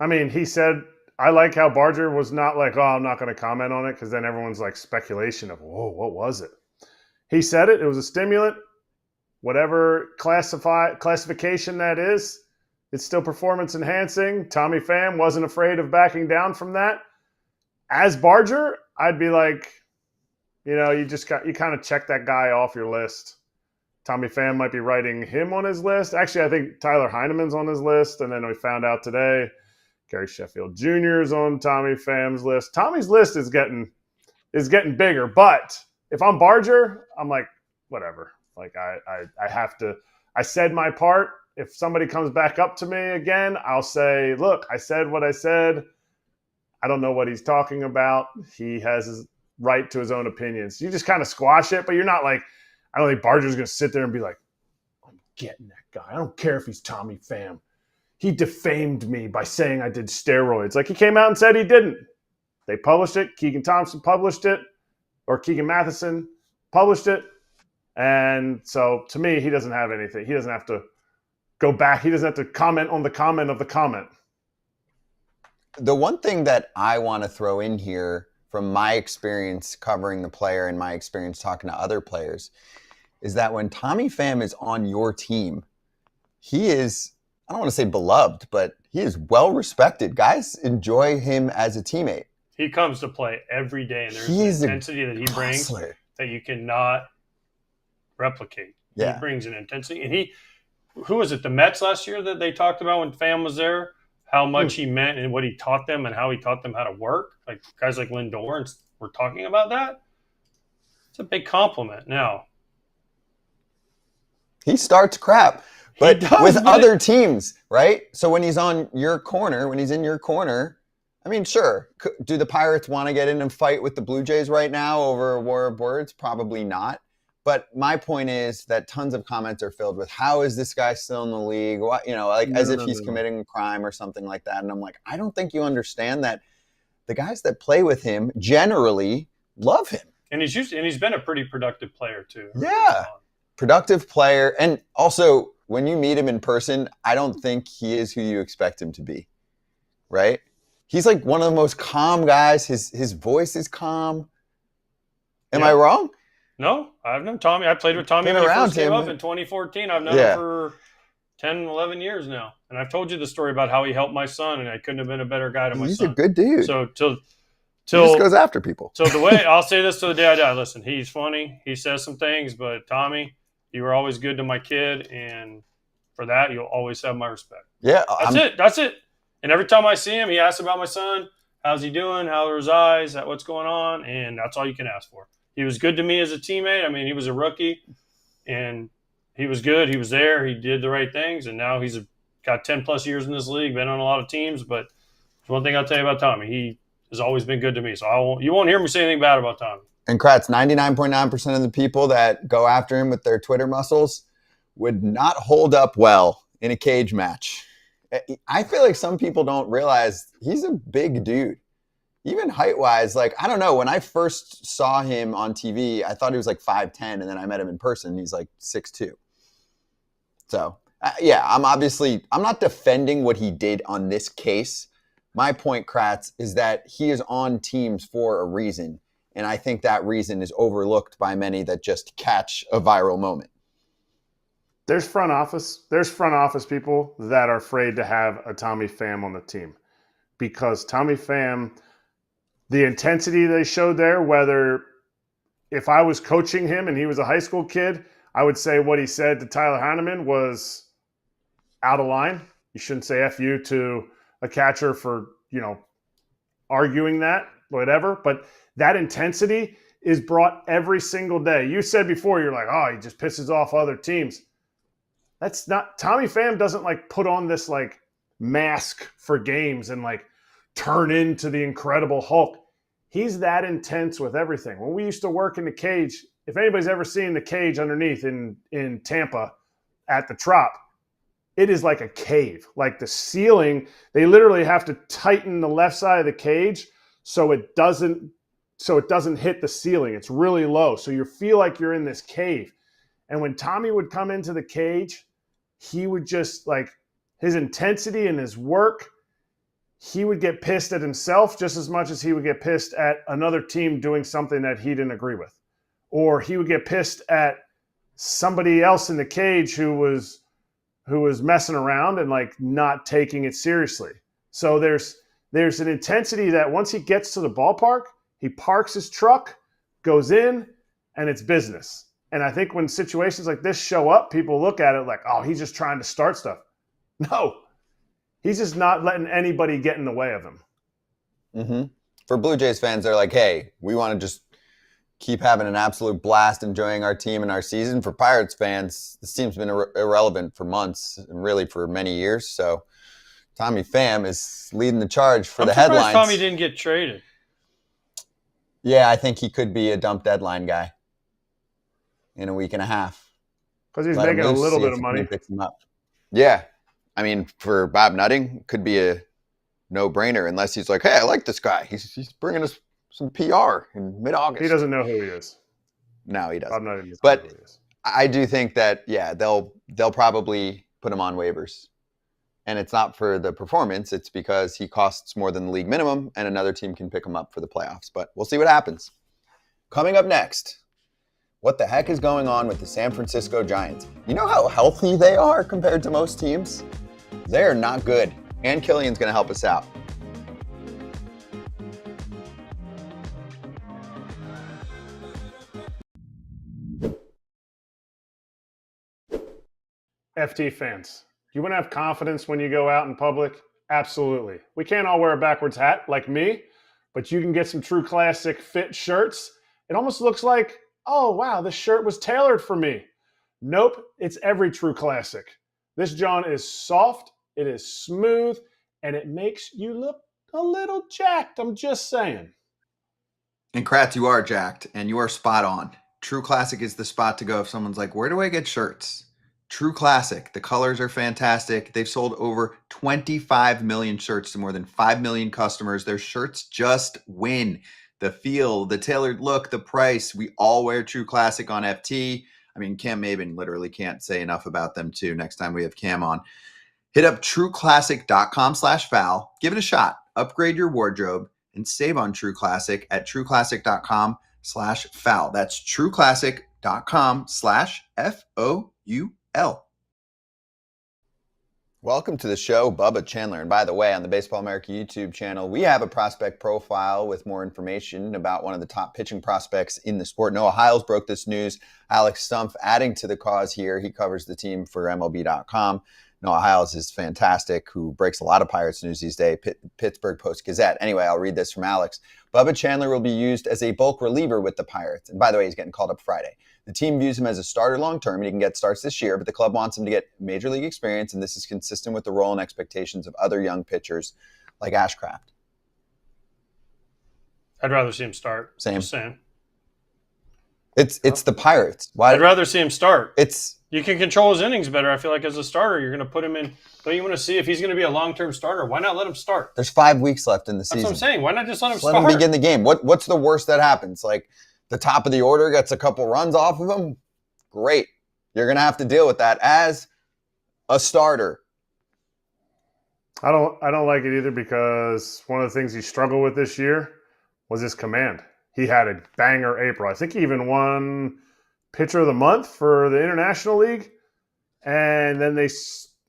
I mean, he said, I like how Barger was not like, oh, I'm not going to comment on it, because then everyone's like speculation of, whoa, what was it? He said it. It was a stimulant. Whatever classification that is, it's still performance enhancing. Tommy Pham wasn't afraid of backing down from that. As Barger, I'd be like, you kind of check that guy off your list. Tommy Pham might be writing him on his list. Actually, I think Tyler Heineman's on his list. And then we found out today, Gary Sheffield Jr. is on Tommy Pham's list. Tommy's list is getting bigger. But if I'm Barger, I'm like, whatever. Like I have to. I said my part. If somebody comes back up to me again, I'll say, look, I said what I said. I don't know what he's talking about. He has his right to his own opinions. You just kind of squash it, but you're not like, I don't think Barger's going to sit there and be like, I'm getting that guy. I don't care if he's Tommy Pham. He defamed me by saying I did steroids. Like, he came out and said he didn't. They published it. Keegan Thompson published it, or Keegan Matheson published it. And so to me, he doesn't have anything. He doesn't have to go back. He doesn't have to comment on the comment of the comment. The one thing that I want to throw in here from my experience covering the player and my experience talking to other players is that when Tommy Pham is on your team, he is, I don't want to say beloved, but he is well respected. Guys enjoy him as a teammate. He comes to play every day, and there's an intensity that he brings that you cannot replicate. Yeah. He brings an intensity. And who was it, the Mets last year that they talked about when Pham was there? How much he meant and what he taught them and how he taught them how to work. Like guys like Lindor were talking about that. It's a big compliment. Now, he starts crap, but with other teams, right? So when he's on your corner, when he's in your corner, I mean, sure. Do the Pirates want to get in and fight with the Blue Jays right now over a war of words? Probably not. But my point is that tons of comments are filled with, how is this guy still in the league? What, as if he's committing a crime or something like that. And I'm like, I don't think you understand that the guys that play with him generally love him. And he's been a pretty productive player too. Yeah. Productive player. And also, when you meet him in person, I don't think he is who you expect him to be. Right? He's like one of the most calm guys. His voice is calm. Am I wrong? No, I've known Tommy. I played with Tommy when he first came up in 2014. I've known him for 10, 11 years now. And I've told you the story about how he helped my son, and I couldn't have been a better guy to my son. He's a good dude. So he just goes after people. So the way I'll say this to the day I die, listen, he's funny. He says some things, but Tommy, you were always good to my kid, and for that, you'll always have my respect. Yeah. That's it. And every time I see him, he asks about my son. How's he doing? How are his eyes? What's going on? And that's all you can ask for. He was good to me as a teammate. I mean, he was a rookie, and he was good. He was there. He did the right things, and now he's got 10-plus years in this league, been on a lot of teams. But one thing I'll tell you about Tommy, he has always been good to me. So you won't hear me say anything bad about Tommy. And Kratz, 99.9% of the people that go after him with their Twitter muscles would not hold up well in a cage match. I feel like some people don't realize he's a big dude. Even height-wise, like, I don't know. When I first saw him on TV, I thought he was like 5'10", and then I met him in person. He's like 6'2". So, yeah, I'm not defending what he did on this case. My point, Kratz, is that he is on teams for a reason, and I think that reason is overlooked by many that just catch a viral moment. There's front office people that are afraid to have a Tommy Pham on the team because Tommy Pham, the intensity they showed there, whether if I was coaching him and he was a high school kid, I would say what he said to Tyler Heineman was out of line. You shouldn't say F you to a catcher for, arguing that, whatever. But that intensity is brought every single day. You said before, you're like, oh, he just pisses off other teams. That's not – Tommy Pham doesn't, put on this, mask for games and, turn into the Incredible Hulk. He's that intense with everything. When we used to work in the cage, if anybody's ever seen the cage underneath in Tampa at the Trop, it is like a cave. Like the ceiling, they literally have to tighten the left side of the cage so it doesn't hit the ceiling. It's really low. So you feel like you're in this cave. And when Tommy would come into the cage, he would just his intensity and his work, he would get pissed at himself just as much as he would get pissed at another team doing something that he didn't agree with. Or he would get pissed at somebody else in the cage who was messing around and not taking it seriously. So there's an intensity that once he gets to the ballpark, he parks his truck, goes in, and it's business. And I think when situations like this show up, people look at it like, oh, he's just trying to start stuff. No. He's just not letting anybody get in the way of him. Mm-hmm. For Blue Jays fans, they're like, hey, we want to just keep having an absolute blast enjoying our team and our season. For Pirates fans, this team's been irrelevant for months and really for many years. So Tommy Pham is leading the charge for the headlines. Tommy didn't get traded. Yeah, I think he could be a dump deadline guy in a week and a half. Because he's making a little bit of money. Picks him up. Yeah. I mean, for Bob Nutting, could be a no-brainer unless he's like, hey, I like this guy. He's bringing us some PR in mid-August. He doesn't know who he is. No, he doesn't. Bob Nutting doesn't but know who he is. I do think that, yeah, they'll probably put him on waivers. And it's not for the performance. It's because he costs more than the league minimum, and another team can pick him up for the playoffs. But we'll see what happens. Coming up next, what the heck is going on with the San Francisco Giants? You know how healthy they are compared to most teams? They're not good. And Killion's going to help us out. FT fans, you want to have confidence when you go out in public? Absolutely. We can't all wear a backwards hat like me, but you can get some True Classic fit shirts. It almost looks like, oh, wow, this shirt was tailored for me. Nope, it's every True Classic. This John is soft, it is smooth, and it makes you look a little jacked. I'm just saying. And Kratz, you are jacked, and you are spot on. True Classic is the spot to go if someone's like, where do I get shirts? True Classic. The colors are fantastic. They've sold over 25 million shirts to more than 5 million customers. Their shirts just win. The feel, the tailored look, the price. We all wear True Classic on FT. I mean, Cam Maben literally can't say enough about them too next time we have Cam on. Hit up trueclassic.com/foul. Give it a shot. Upgrade your wardrobe and save on True Classic at trueclassic.com/foul. That's trueclassic.com/FOUL. Welcome to the show, Bubba Chandler. And by the way, on the Baseball America YouTube channel, we have a prospect profile with more information about one of the top pitching prospects in the sport. Noah Hiles broke this news. Alex Stumpf adding to the cause here. He covers the team for MLB.com. Noah Hiles is fantastic, who breaks a lot of Pirates news these days. Pittsburgh Post-Gazette. Anyway, I'll read this from Alex. Bubba Chandler will be used as a bulk reliever with the Pirates. And by the way, he's getting called up Friday. The team views him as a starter long-term, and he can get starts this year, but the club wants him to get major league experience, and this is consistent with the role and expectations of other young pitchers like Ashcraft. I'd rather see him start. Same. Just saying. It's the Pirates. Why? I'd rather see him start. It's You can control his innings better. I feel like as a starter, you're going to put him in. Don't you want to see if he's going to be a long-term starter? Why not let him start? there's 5 weeks left in the season. That's what I'm saying. Why not just let him Let start? him begin the game. What's the worst that happens? Like the top of the order gets a couple runs off of him. Great. You're gonna have to deal with that as a starter. I don't like it either because one of the things he struggled with this year was his command. He had a banger April. I think he even won pitcher of the month for the International League. And then they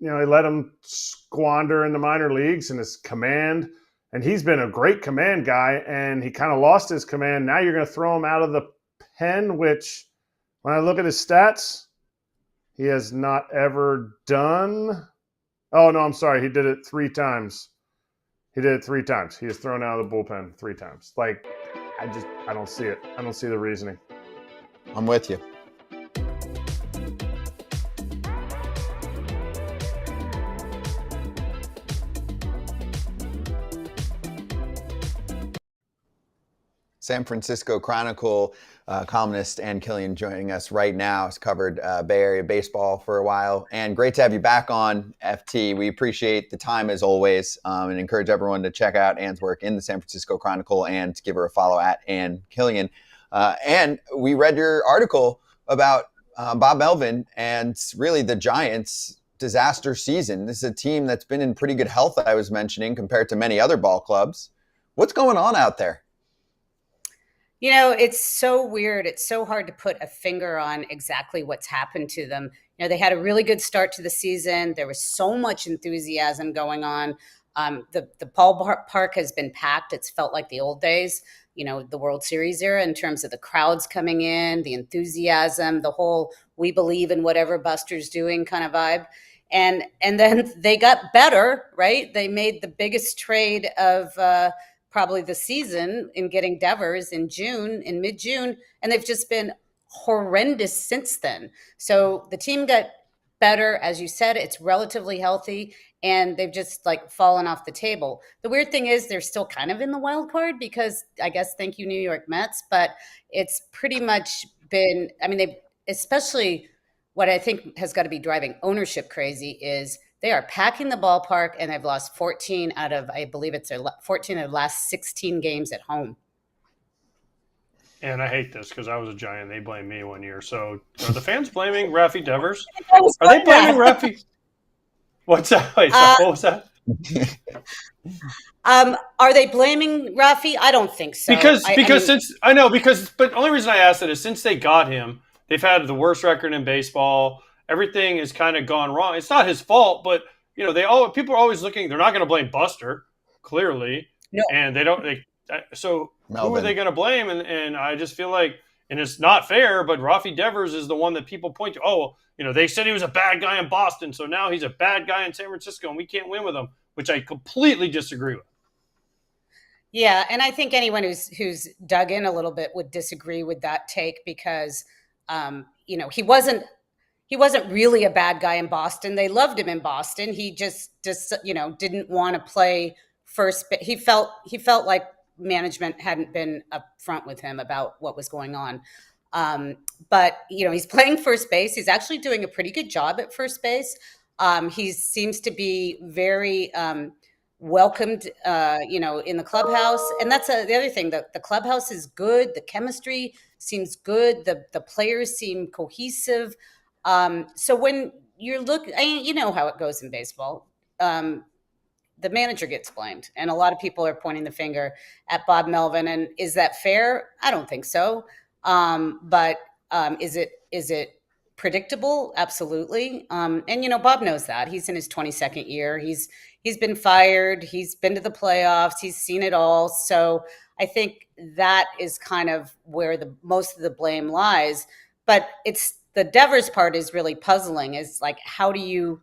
let him squander in the minor leagues and his command. And he's been a great command guy, and he kind of lost his command. Now you're going to throw him out of the pen, which when I look at his stats, he has not ever done. Oh, no, I'm sorry. He did it 3 times. He did it 3 times. He was thrown out of the bullpen 3 times. Like, I don't see it. I don't see the reasoning. I'm with you. San Francisco Chronicle columnist and Killion joining us right now. Has covered Bay Area baseball for a while, and great to have you back on, FT. We appreciate the time as always, and encourage everyone to check out Ann's work in the San Francisco Chronicle and give her a follow at Ann Killion. And we read your article about Bob Melvin and really the Giants' disaster season. This is a team that's been in pretty good health, I was mentioning, compared to many other ball clubs. What's going on out there? You know, it's so weird. It's so hard to put a finger on exactly what's happened to them. You know, they had a really good start to the season. There was so much enthusiasm going on. The ballpark has been packed. It's felt like the old days, you know, the World Series era in terms of the crowds coming in, the enthusiasm, the whole we believe in whatever Buster's doing kind of vibe. And then they got better, right? They made the biggest trade of probably the season in getting Devers in mid-June, and they've just been horrendous since then. So the team got better, as you said, it's relatively healthy, and they've just like fallen off the table. The weird thing is they're still kind of in the wild card because I guess thank you, New York Mets, but it's pretty much been, I mean, they especially what I think has got to be driving ownership crazy is they are packing the ballpark, and they've lost 14 out of, I believe it's 14 of the last 16 games at home. And I hate this because I was a Giant. They blamed me one year. So are the fans blaming Rafi Devers? Are they blaming Rafi? What's that? Wait, what was that? Are they blaming Rafi? I don't think so. But the only reason I asked it is since they got him, they've had the worst record in baseball. Everything has kind of gone wrong. It's not his fault, but you know, people are always looking. They're not going to blame Buster, clearly, No. And they don't. So Melvin. Who are they going to blame? And I just feel like, and it's not fair, but Rafi Devers is the one that people point to. Oh, you know, they said he was a bad guy in Boston, so now he's a bad guy in San Francisco, and we can't win with him, which I completely disagree with. Yeah, and I think anyone who's dug in a little bit would disagree with that take because, you know, he wasn't really a bad guy in Boston. They loved him in Boston. He just you know, didn't want to play first. But he felt like management hadn't been upfront with him about what was going on. But you know, he's playing first base. He's actually doing a pretty good job at first base. He seems to be very welcomed, you know, in the clubhouse. And that's the other thing. The clubhouse is good. The chemistry seems good. The players seem cohesive. So when you're you know how it goes in baseball. The manager gets blamed, and a lot of people are pointing the finger at Bob Melvin. And is that fair? I don't think so. But is it predictable? Absolutely. And you know, Bob knows that. He's in his 22nd year. He's been fired. He's been to the playoffs. He's seen it all. So I think that is kind of where most of the blame lies. But it's the Devers part is really puzzling. Is like, how do you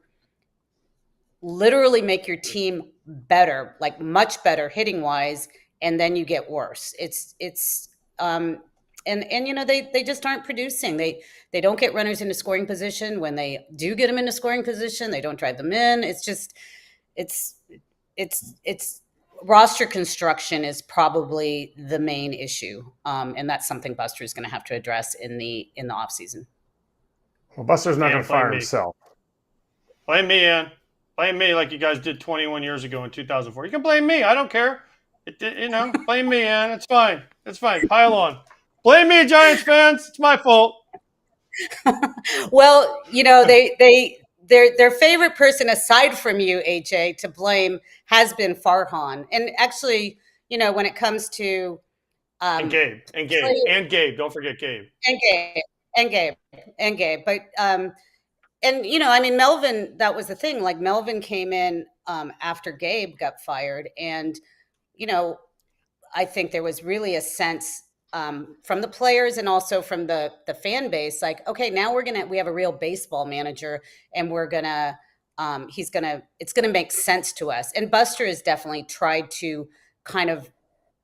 literally make your team better, like much better hitting wise, and then you get worse? And you know, they just aren't producing. They don't get runners into scoring position. When they do get them into scoring position, they don't drive them in. It's just it's roster construction is probably the main issue, and that's something Buster is going to have to address in the offseason. Well, Buster's not going to fire me. himself. Blame me, Ann. Blame me like you guys did 21 years ago in 2004. You can blame me. I don't care. Blame me, Ann. It's fine. It's fine. Pile on. Blame me, Giants fans. It's my fault. Well, their favorite person aside from you, AJ, to blame has been Farhan. And actually, when it comes to and Gabe. Don't forget Gabe. And Gabe. But Melvin, that was the thing. Like, Melvin came in after Gabe got fired, and I think there was really a sense from the players and also from the fan base, like, okay, now we have a real baseball manager, and it's gonna make sense to us. And Buster has definitely tried to kind of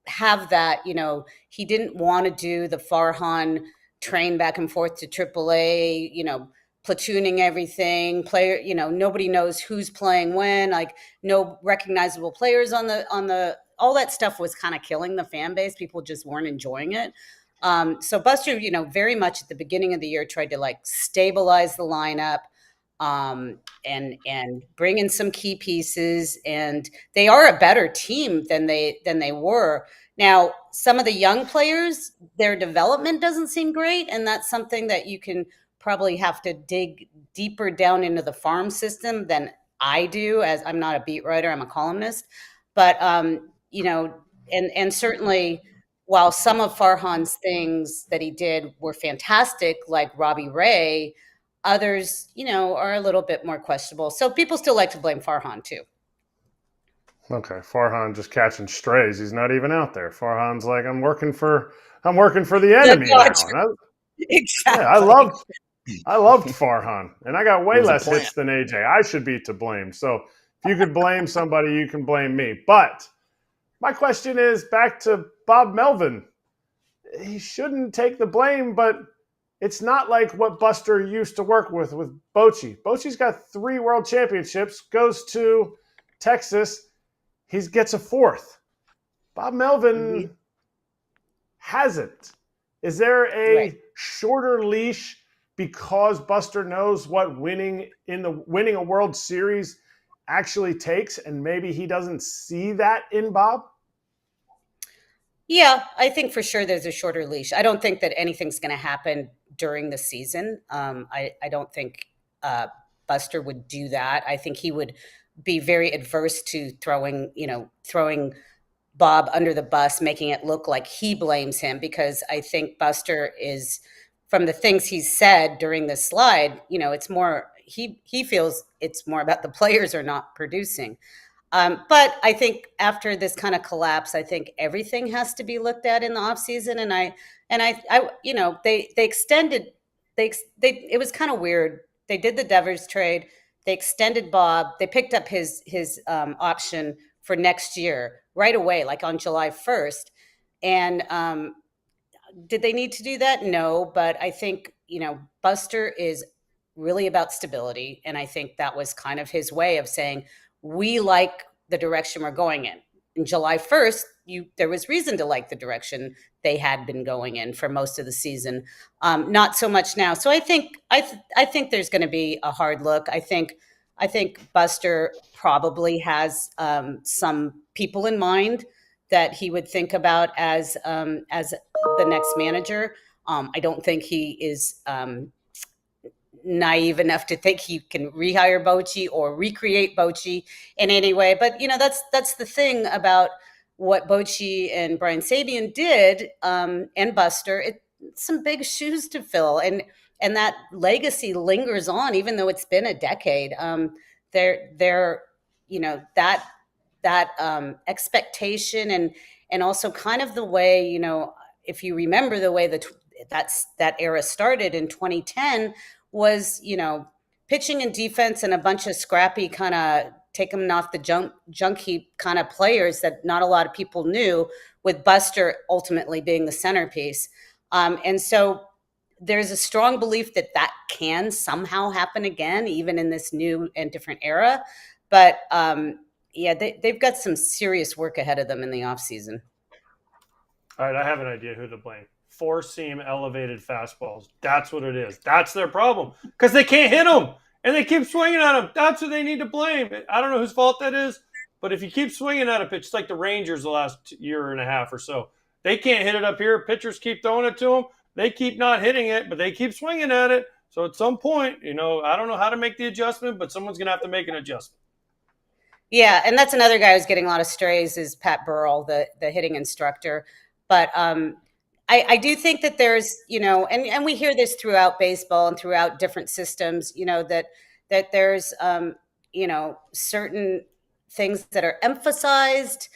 have that. He didn't want to do the Farhan train back and forth to AAA, platooning everything, player, nobody knows who's playing when, like no recognizable players on the all that stuff was kind of killing the fan base. People just weren't enjoying it. So Buster, very much at the beginning of the year tried to like stabilize the lineup, and bring in some key pieces, and they are a better team than they were. Now, some of the young players, their development doesn't seem great, and that's something that you can probably have to dig deeper down into the farm system than I do, as I'm not a beat writer, I'm a columnist. But and certainly, while some of Farhan's things that he did were fantastic, like Robbie Ray, others, are a little bit more questionable. So people still like to blame Farhan too. Okay, Farhan just catching strays. He's not even out there. Farhan's like, I'm working for the enemy now. Exactly. Yeah, I loved Farhan, and I got way less hits than AJ. I should be to blame. So if you could blame somebody, you can blame me. But my question is back to Bob Melvin. He shouldn't take the blame, but it's not like what Buster used to work with Bochy. Bochy's got 3 world championships, goes to Texas. He gets a 4th. Bob Melvin hasn't. Is there a shorter leash because Buster knows what winning a World Series actually takes, and maybe he doesn't see that in Bob? Yeah, I think for sure there's a shorter leash. I don't think that anything's going to happen during the season. I don't think Buster would do that. I think he would be very adverse to throwing Bob under the bus, making it look like he blames him, because I think Buster is, from the things he's said during this slide, it's more, he feels it's more about the players are not producing. But I think after this kind of collapse, I think everything has to be looked at in the offseason. And they extended, it was kind of weird. They did the Devers trade. They extended Bob. They picked up his option for next year right away, like on July 1st. And did they need to do that? No, but I think, Buster is really about stability. And I think that was kind of his way of saying, we like the direction we're going in. In July 1st, there was reason to like the direction they had been going in for most of the season. Not so much now. So I think there's going to be a hard look. I think Buster probably has some people in mind that he would think about as the next manager. I don't think he is naive enough to think he can rehire Bochy or recreate Bochy in any way. But that's the thing about what Bochy and Brian Sabean did, and Buster. It's some big shoes to fill, and that legacy lingers on, even though it's been a decade. That expectation and also kind of the way, if you remember the way that era started in 2010 was, pitching and defense and a bunch of scrappy kind of take them off the junk heap kind of players that not a lot of people knew, with Buster ultimately being the centerpiece. And so there's a strong belief that can somehow happen again, even in this new and different era. But yeah, they've got some serious work ahead of them in the offseason. All right, I have an idea who to blame. Four-seam elevated fastballs. That's what it is. That's their problem because they can't hit them and they keep swinging at them. That's who they need to blame. I don't know whose fault that is, but if you keep swinging at a pitch, it's like the Rangers the last year and a half or so. They can't hit it up here. Pitchers keep throwing it to them. They keep not hitting it, but they keep swinging at it. So at some point, I don't know how to make the adjustment, but someone's going to have to make an adjustment. Yeah, and that's another guy who's getting a lot of strays is Pat Burrell, the hitting instructor. But I do think that there's, and we hear this throughout baseball and throughout different systems, that there's, certain things that are emphasized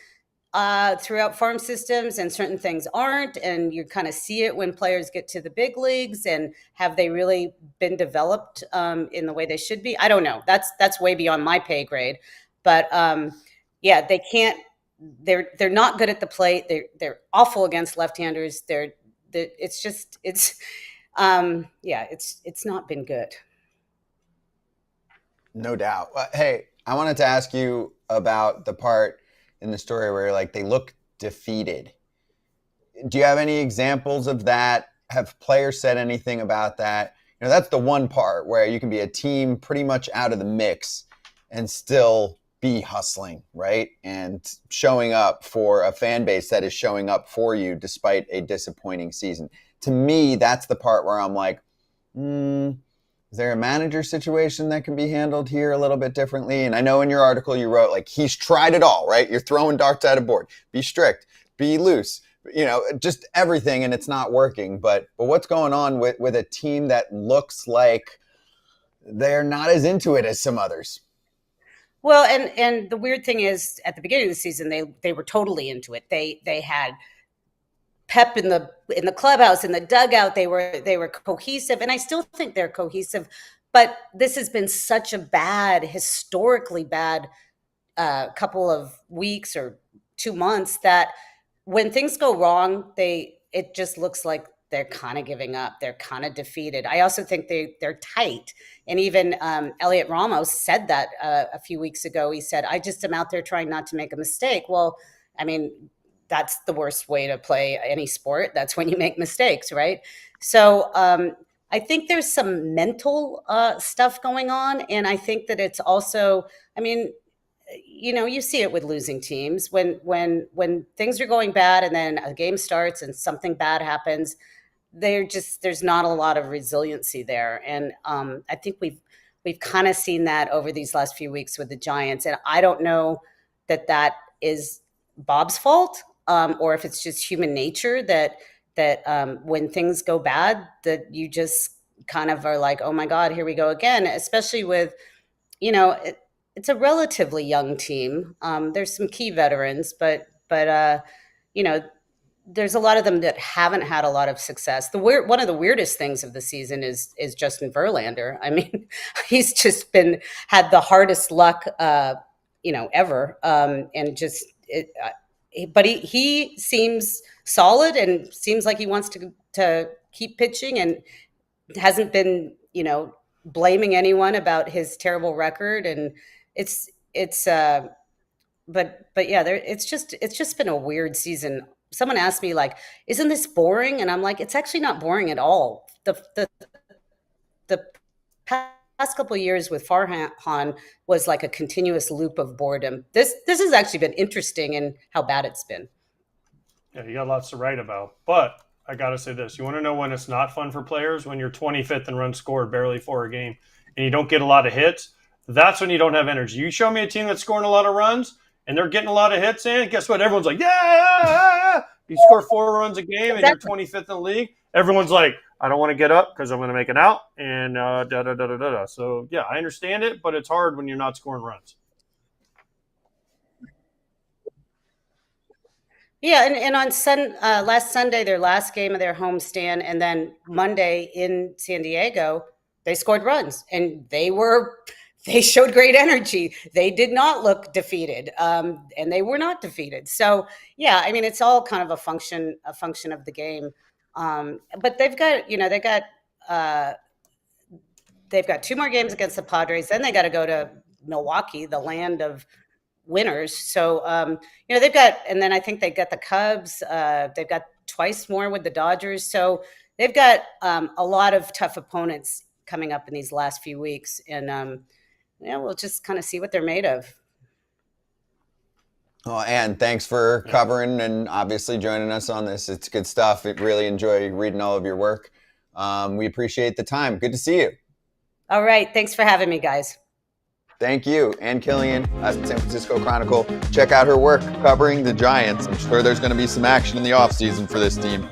throughout farm systems and certain things aren't. And you kind of see it when players get to the big leagues, and have they really been developed in the way they should be? I don't know. That's way beyond my pay grade. But yeah, they can't. They're not good at the plate. They're awful against left-handers. It's not been good. No doubt. Hey, I wanted to ask you about the part in the story where like they look defeated. Do you have any examples of that? Have players said anything about that? That's the one part where you can be a team pretty much out of the mix and still be hustling, right? And showing up for a fan base that is showing up for you despite a disappointing season. To me, that's the part where I'm like, is there a manager situation that can be handled here a little bit differently? And I know in your article you wrote, like, he's tried it all, right? You're throwing darts at a board. Be strict, be loose, just everything, and it's not working. But what's going on with a team that looks like they're not as into it as some others? Well, and the weird thing is, at the beginning of the season, they were totally into it. They had pep in the clubhouse, in the dugout. They were cohesive, and I still think they're cohesive. But this has been such a historically bad couple of weeks or 2 months that when things go wrong, it just looks like they're kind of giving up. They're kind of defeated. I also think they're tight. And even Elliot Ramos said that a few weeks ago. He said, I just am out there trying not to make a mistake. Well, I mean, that's the worst way to play any sport. That's when you make mistakes, right? So I think there's some mental stuff going on. And I think that it's also, you see it with losing teams. When things are going bad and then a game starts and something bad happens, there's not a lot of resiliency there. And I think we've kind of seen that over these last few weeks with the Giants. And I don't know that is Bob's fault or if it's just human nature that when things go bad, that you just kind of are like, oh my God, here we go again, especially with, it's a relatively young team. There's some key veterans, but there's a lot of them that haven't had a lot of success. One of the weirdest things of the season is Justin Verlander. I mean, he's just had the hardest luck, ever. And just, but he seems solid and seems like he wants to keep pitching and hasn't been, blaming anyone about his terrible record. And but yeah, it's just been a weird season. Someone asked me, like, isn't this boring? And I'm like, it's actually not boring at all. The past couple of years with Farhan was like a continuous loop of boredom. This has actually been interesting in how bad it's been. Yeah, you got lots to write about. But I got to say this. You want to know when it's not fun for players? When you're 25th in runs scored, barely for a game, and you don't get a lot of hits. That's when you don't have energy. You show me a team that's scoring a lot of runs, and they're getting a lot of hits in, guess what? Everyone's like, yeah. You score 4 runs a game and you're 25th in the league. Everyone's like, I don't want to get up because I'm going to make it out. And da-da-da-da-da-da. So, yeah, I understand it, but it's hard when you're not scoring runs. Yeah, and on last Sunday, their last game of their homestand, and then Monday in San Diego, they scored runs, and they showed great energy. They did not look defeated, and they were not defeated. So, yeah, I mean, it's all kind of a function of the game. But they've got 2 more games against the Padres. Then they got to go to Milwaukee, the land of winners. So, they've got, and then I think they got the Cubs. They've got twice more with the Dodgers. So they've got a lot of tough opponents coming up in these last few weeks. And, we'll just kind of see what they're made of. Oh, and thanks for covering and obviously joining us on this. It's good stuff. I really enjoy reading all of your work. We appreciate the time. Good to see you. All right. Thanks for having me, guys. Thank you. And Killion at San Francisco Chronicle. Check out her work covering the Giants. I'm sure there's going to be some action in the offseason for this team.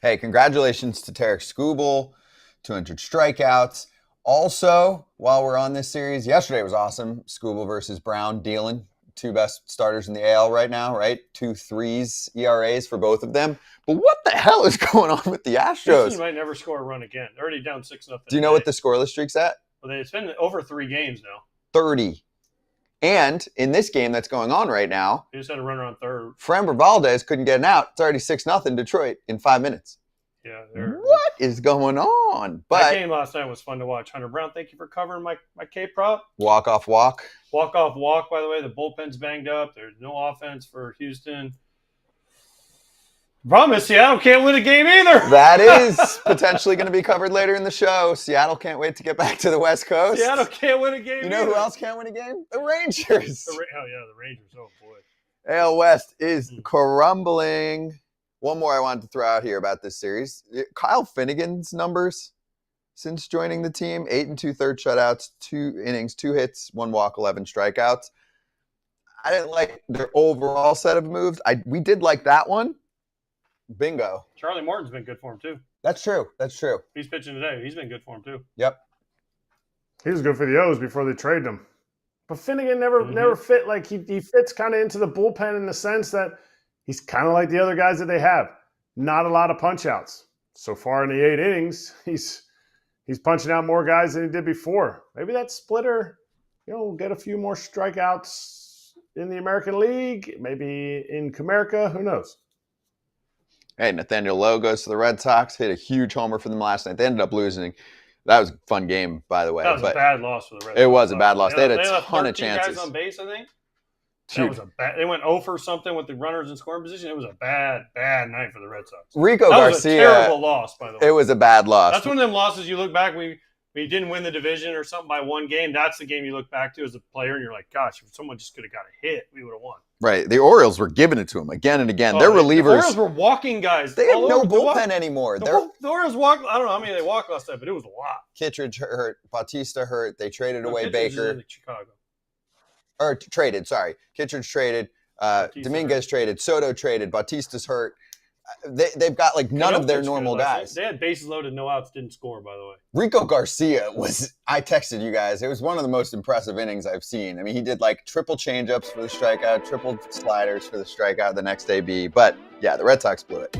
Hey, congratulations to Tarik Skubal, 200 strikeouts. Also, while we're on this series, yesterday was awesome. Skubal versus Braun dealing. Two best starters in the AL right now, right? 2.3s ERAs for both of them. But what the hell is going on with the Astros? Houston might never score a run again. They're already down 6-0. Do you know what the scoreless streak's at? Well, it's been over 3 games now. 30. And in this game that's going on right now, They just had a runner on third. Framber Valdez couldn't get an out. It's already 6-0 Detroit in 5 minutes. Yeah. What is going on? But that game last night was fun to watch. Hunter Brown, thank you for covering my K-prop. Walk-off walk. Walk-off walk, by the way. The bullpen's banged up. There's no offense for Houston. Problem is, Seattle can't win a game either. That is potentially going to be covered later in the show. Seattle can't wait to get back to the West Coast. Seattle can't win a game You know either. who else can't win a game? The Rangers. Oh, yeah, the Rangers. Oh, boy. AL West is crumbling. One more I wanted to throw out here about this series. Kyle Finnegan's numbers since joining the team, 8 2/3 shutouts, 2 innings, 2 hits, 1 walk, 11 strikeouts. I didn't like their overall set of moves. We did like that one. Bingo. Charlie Morton's been good for him, too. That's true. He's pitching today. He's been good for him, too. Yep. He was good for the O's before they traded him. But Finnegan never fit. Like he fits kind of into the bullpen in the sense that he's kind of like the other guys that they have. Not a lot of punch outs. So far in the 8 innings, he's punching out more guys than he did before. Maybe that splitter, will get a few more strikeouts in the American League, maybe in Comerica, who knows? Hey, Nathaniel Lowe goes to the Red Sox, hit a huge homer for them last night. They ended up losing. That was a fun game, by the way. That was a bad loss for the Red Sox. It was a bad loss. They had a left ton of 13 chances. guys on base, I think. That was a bad. They went 0 for something with the runners in scoring position. It was a bad night for the Red Sox. Rico that Garcia. was a terrible loss, by the way. It was a bad loss. That's one of them losses you look back. We didn't win the division or something by 1 game. That's the game you look back to as a player, and you're like, gosh, if someone just could have got a hit, we would have won. Right. The Orioles were giving it to them again and again. Their relievers. The Orioles were walking guys. They have no bullpen anymore. The Orioles walked. I don't know how many they walked last time, but it was a lot. Kittredge hurt. Bautista hurt. They traded away Kittredge Baker. is in Chicago. Or traded, sorry. Kittredge traded. Dominguez traded. Soto traded. Bautista's hurt. They've got like none of their normal guys. They had bases loaded, no outs, didn't score, by the way. Rico Garcia I texted you guys. It was one of the most impressive innings I've seen. I mean, he did like triple changeups for the strikeout, triple sliders for the strikeout the next AB. But yeah, the Red Sox blew it.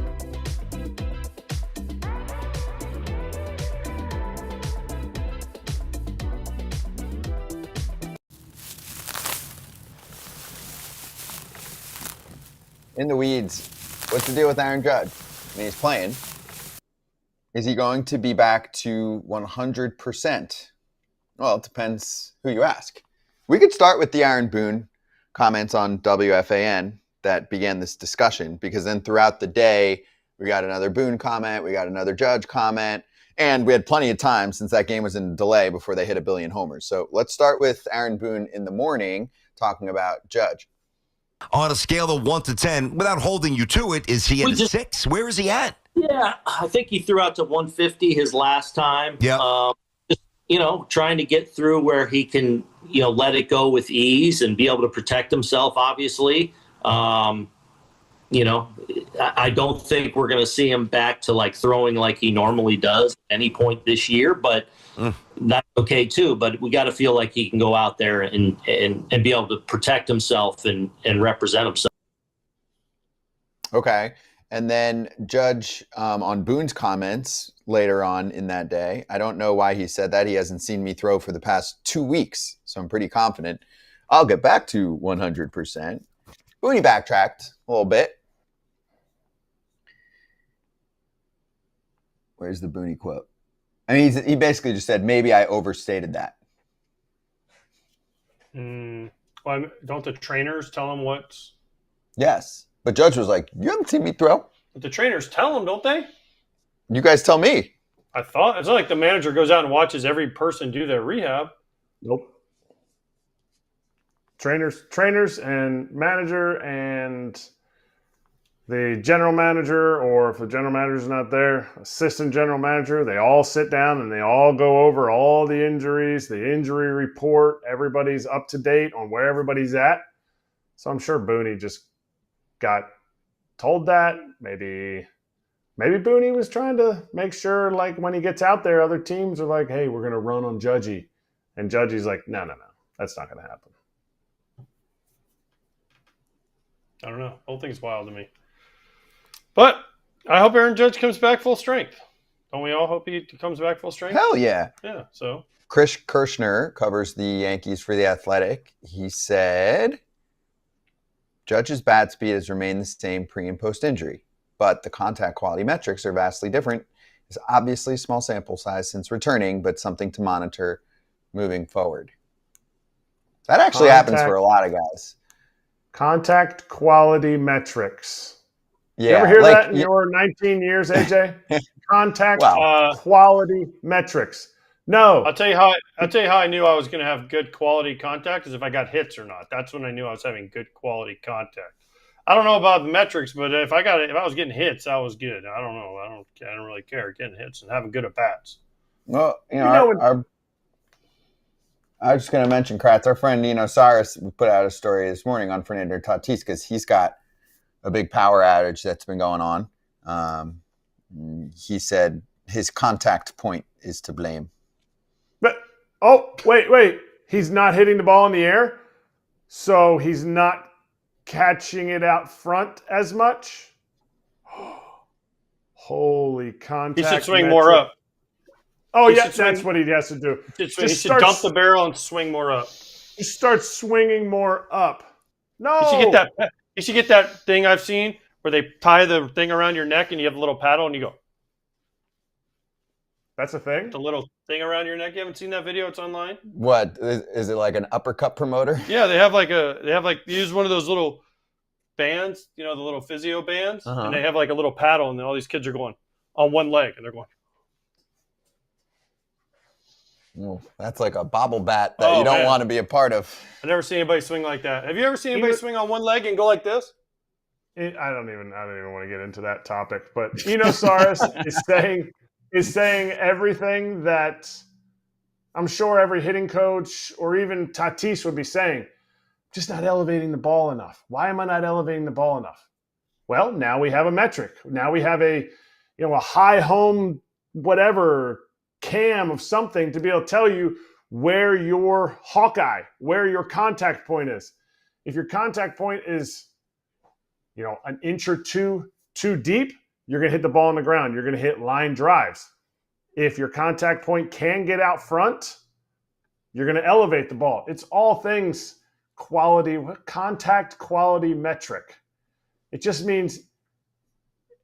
In the weeds. What's the deal with Aaron Judge? I mean, he's playing. Is he going to be back to 100%? Well, it depends who you ask. We could start with the Aaron Boone comments on WFAN that began this discussion, because then throughout the day, we got another Boone comment, we got another Judge comment, and we had plenty of time since that game was in delay before they hit 1 billion homers. So let's start with Aaron Boone in the morning talking about Judge. On a scale of 1 to 10, without holding you to it, is he at a 6? Where is he at? Yeah, I think he threw out to 150 his last time. Yeah. Just, trying to get through where he can, let it go with ease and be able to protect himself, obviously. I don't think we're going to see him back to like throwing like he normally does at any point this year, but that's okay too. But we got to feel like he can go out there and be able to protect himself and represent himself. Okay. And then Judge on Boone's comments later on in that day. I don't know why he said that. He hasn't seen me throw for the past 2 weeks, so I'm pretty confident I'll get back to 100%. Boone backtracked a little bit. Where's the Boone quote? I mean, he basically just said, maybe I overstated that. Well, don't the trainers tell him what's... Yes. But Judge was like, you haven't seen me throw. But the trainers tell him, don't they? You guys tell me. I thought. It's not like the manager goes out and watches every person do their rehab. Nope. Trainers and manager and the general manager, or if the general manager's not there, assistant general manager, they all sit down and they all go over all the injuries, the injury report. Everybody's up to date on where everybody's at. So I'm sure Boone just got told that. Maybe Boone was trying to make sure, like, when he gets out there, other teams are like, hey, we're going to run on Judgy. And Judgy's like, no, that's not going to happen. I don't know. The whole thing's wild to me. But I hope Aaron Judge comes back full strength. Don't we all hope he comes back full strength? Hell yeah. Yeah, so. Chris Kirschner covers the Yankees for The Athletic. He said, Judge's bat speed has remained the same pre- and post-injury, but the contact quality metrics are vastly different. It's obviously small sample size since returning, but something to monitor moving forward. That actually happens for a lot of guys. Contact quality metrics. Yeah, you ever hear that in your 19 years, AJ? Contact quality metrics. No. I'll tell you how I knew I was going to have good quality contact is if I got hits or not. That's when I knew I was having good quality contact. I don't know about the metrics, but if I was getting hits, I was good. I don't know. I don't really care getting hits and having good at bats. Well, I was just going to mention Kratz. Our friend Nino Saris put out a story this morning on Fernando Tatis because he's got a big power outage that's been going on. He said his contact point is to blame. But wait. He's not hitting the ball in the air, so he's not catching it out front as much. Holy contact. He should swing more up. Oh, yeah, that's what he has to do. He should dump the barrel and swing more up. He starts swinging more up. No. You should get that thing I've seen where they tie the thing around your neck and you have a little paddle and you go. That's a thing? The little thing around your neck. You haven't seen that video? It's online. What? Is it like an uppercut promoter? Yeah, they use one of those little bands, the little physio bands, and they have like a little paddle and all these kids are going on one leg and they're going. Well, that's like a bobble bat that you don't want to be a part of. I've never seen anybody swing like that. Have you ever seen anybody swing on one leg and go like this? I don't even want to get into that topic. But Saris is saying everything that I'm sure every hitting coach or even Tatis would be saying. Just not elevating the ball enough. Why am I not elevating the ball enough? Well, now we have a metric. Now we have a high home whatever cam of something to be able to tell you where your Hawkeye, where your contact point is. If your contact point is, an inch or two too deep, you're going to hit the ball on the ground. You're going to hit line drives. If your contact point can get out front, you're going to elevate the ball. It's all things contact quality metric. It just means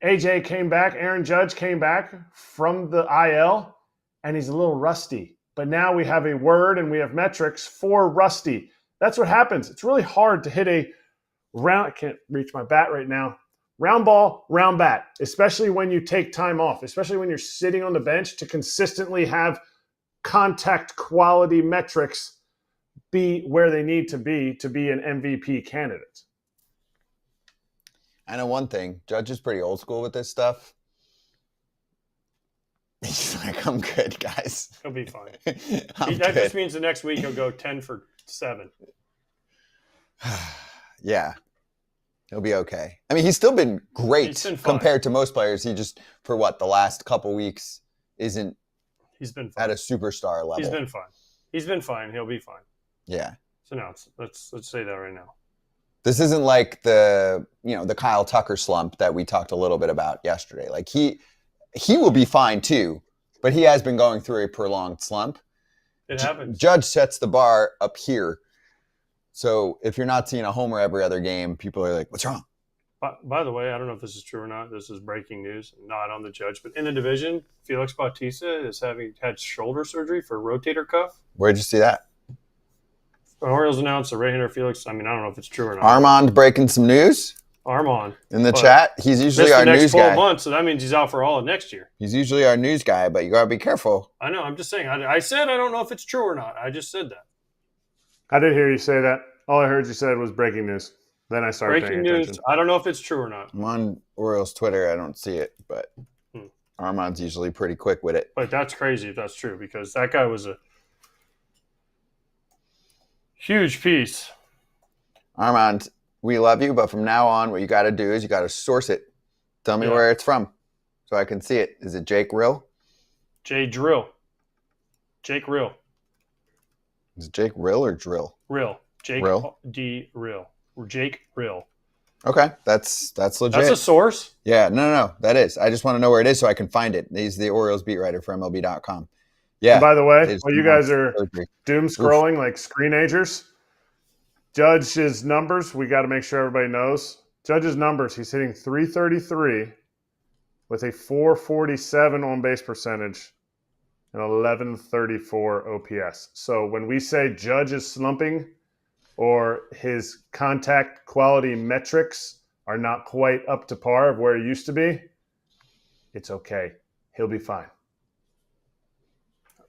AJ came back, Aaron Judge came back from the IL, and he's a little rusty. But now we have a word and we have metrics for rusty. That's what happens. It's really hard to hit a round. I can't reach my bat right now. Round ball, round bat, especially when you take time off, especially when you're sitting on the bench to consistently have contact quality metrics be where they need to be an MVP candidate. I know one thing. Judge is pretty old school with this stuff. He's like, I'm good, guys. He'll be fine. That just means the next week he'll go 10 for 7. Yeah. He'll be okay. I mean, he's still been great compared to most players. He just, for the last couple weeks, he's been at a superstar level. He's been fine. He'll be fine. Yeah. So now let's say that right now. This isn't like the Kyle Tucker slump that we talked a little bit about yesterday. Like he will be fine too, but he has been going through a prolonged slump. It happens. Judge sets the bar up here. So if you're not seeing a homer every other game, people are like, what's wrong? By the way, I don't know if this is true or not. This is breaking news, not on the Judge, but in the division, Felix Bautista is having had shoulder surgery for a rotator cuff. Where'd you see that? The Orioles announced the right-hander Felix. I mean, I don't know if it's true or not. Armand breaking some news Armand in the chat. He's usually our news guy. 12 months, so that means he's out for all of next year. He's usually our news guy, but you gotta be careful. I know. I'm just saying. I said I don't know if it's true or not. I just said that. I did hear you say that. All I heard you said was breaking news. Then I started Breaking paying news. attention. I don't know if it's true or not. I'm on Orioles Twitter. I don't see it, but Armand's usually pretty quick with it. But that's crazy if that's true, because that guy was a huge piece. Armand, we love you, but from now on, what you got to do is you got to source it. Tell me where it's from so I can see it. Is it Jake Rill? Jake Rill. Is it Jake Rill or Drill? Rill. Jake Rill? D. Rill. Or Jake Rill. Okay, that's legit. That's a source? Yeah, no, that is. I just want to know where it is so I can find it. He's the Orioles beat writer for MLB.com. Yeah. And by the way, while you guys are doom scrolling like screenagers, Judge's numbers, we got to make sure everybody knows. Judge's numbers, he's hitting .333 with a .447 on base percentage and 1134 OPS. So when we say Judge is slumping or his contact quality metrics are not quite up to par of where he used to be, it's okay. He'll be fine.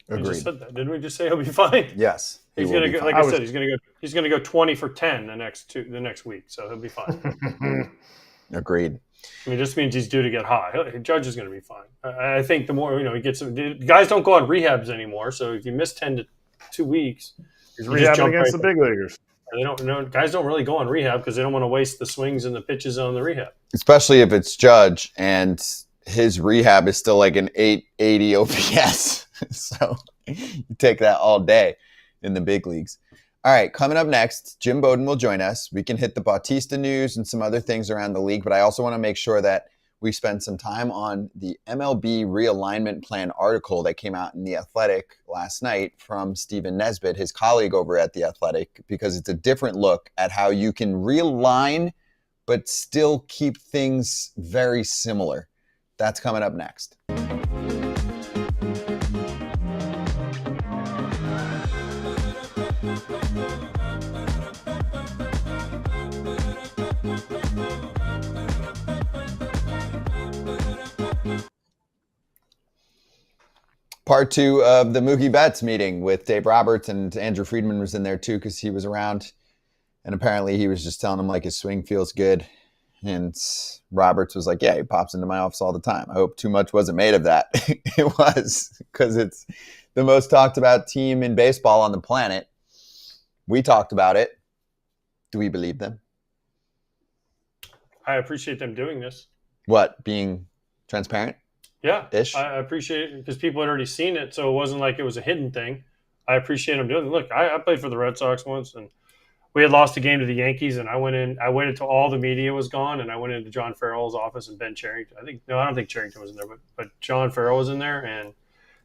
We just said that. Didn't we just say he'll be fine? Yes. He's gonna go, like I said, he's gonna go 20 for 10 the next week, so he'll be fine. Agreed. I mean, it just means he's due to get high. Judge is going to be fine. I think the more he gets, guys don't go on rehabs anymore. So if you miss 10 to 2 weeks, he's rehabbing against the big leaguers. They don't. No, guys don't really go on rehab because they don't want to waste the swings and the pitches on the rehab. Especially if it's Judge and his rehab is still like an 880 OPS. So you take that all day in the big leagues. All right, coming up next, Jim Bowden will join us. We can hit the Bautista news and some other things around the league, but I also want to make sure that we spend some time on the MLB realignment plan article that came out in The Athletic last night from Stephen Nesbitt, his colleague over at The Athletic, because it's a different look at how you can realign but still keep things very similar. That's coming up next. Part 2 of the Mookie Betts meeting with Dave Roberts, and Andrew Friedman was in there too because he was around, and apparently he was just telling him like his swing feels good, and Roberts was like, yeah, he pops into my office all the time. I hope too much wasn't made of that. It was, because it's the most talked about team in baseball on the planet. We talked about it. Do we believe them? I appreciate them doing this. What, being transparent? Yeah, Ish. I appreciate it because people had already seen it, so it wasn't like it was a hidden thing. I appreciate them doing it. Look, I played for the Red Sox once, and we had lost a game to the Yankees, and I waited till all the media was gone, and I went into John Farrell's office and Ben Cherington. I don't think Cherington was in there, but John Farrell was in there and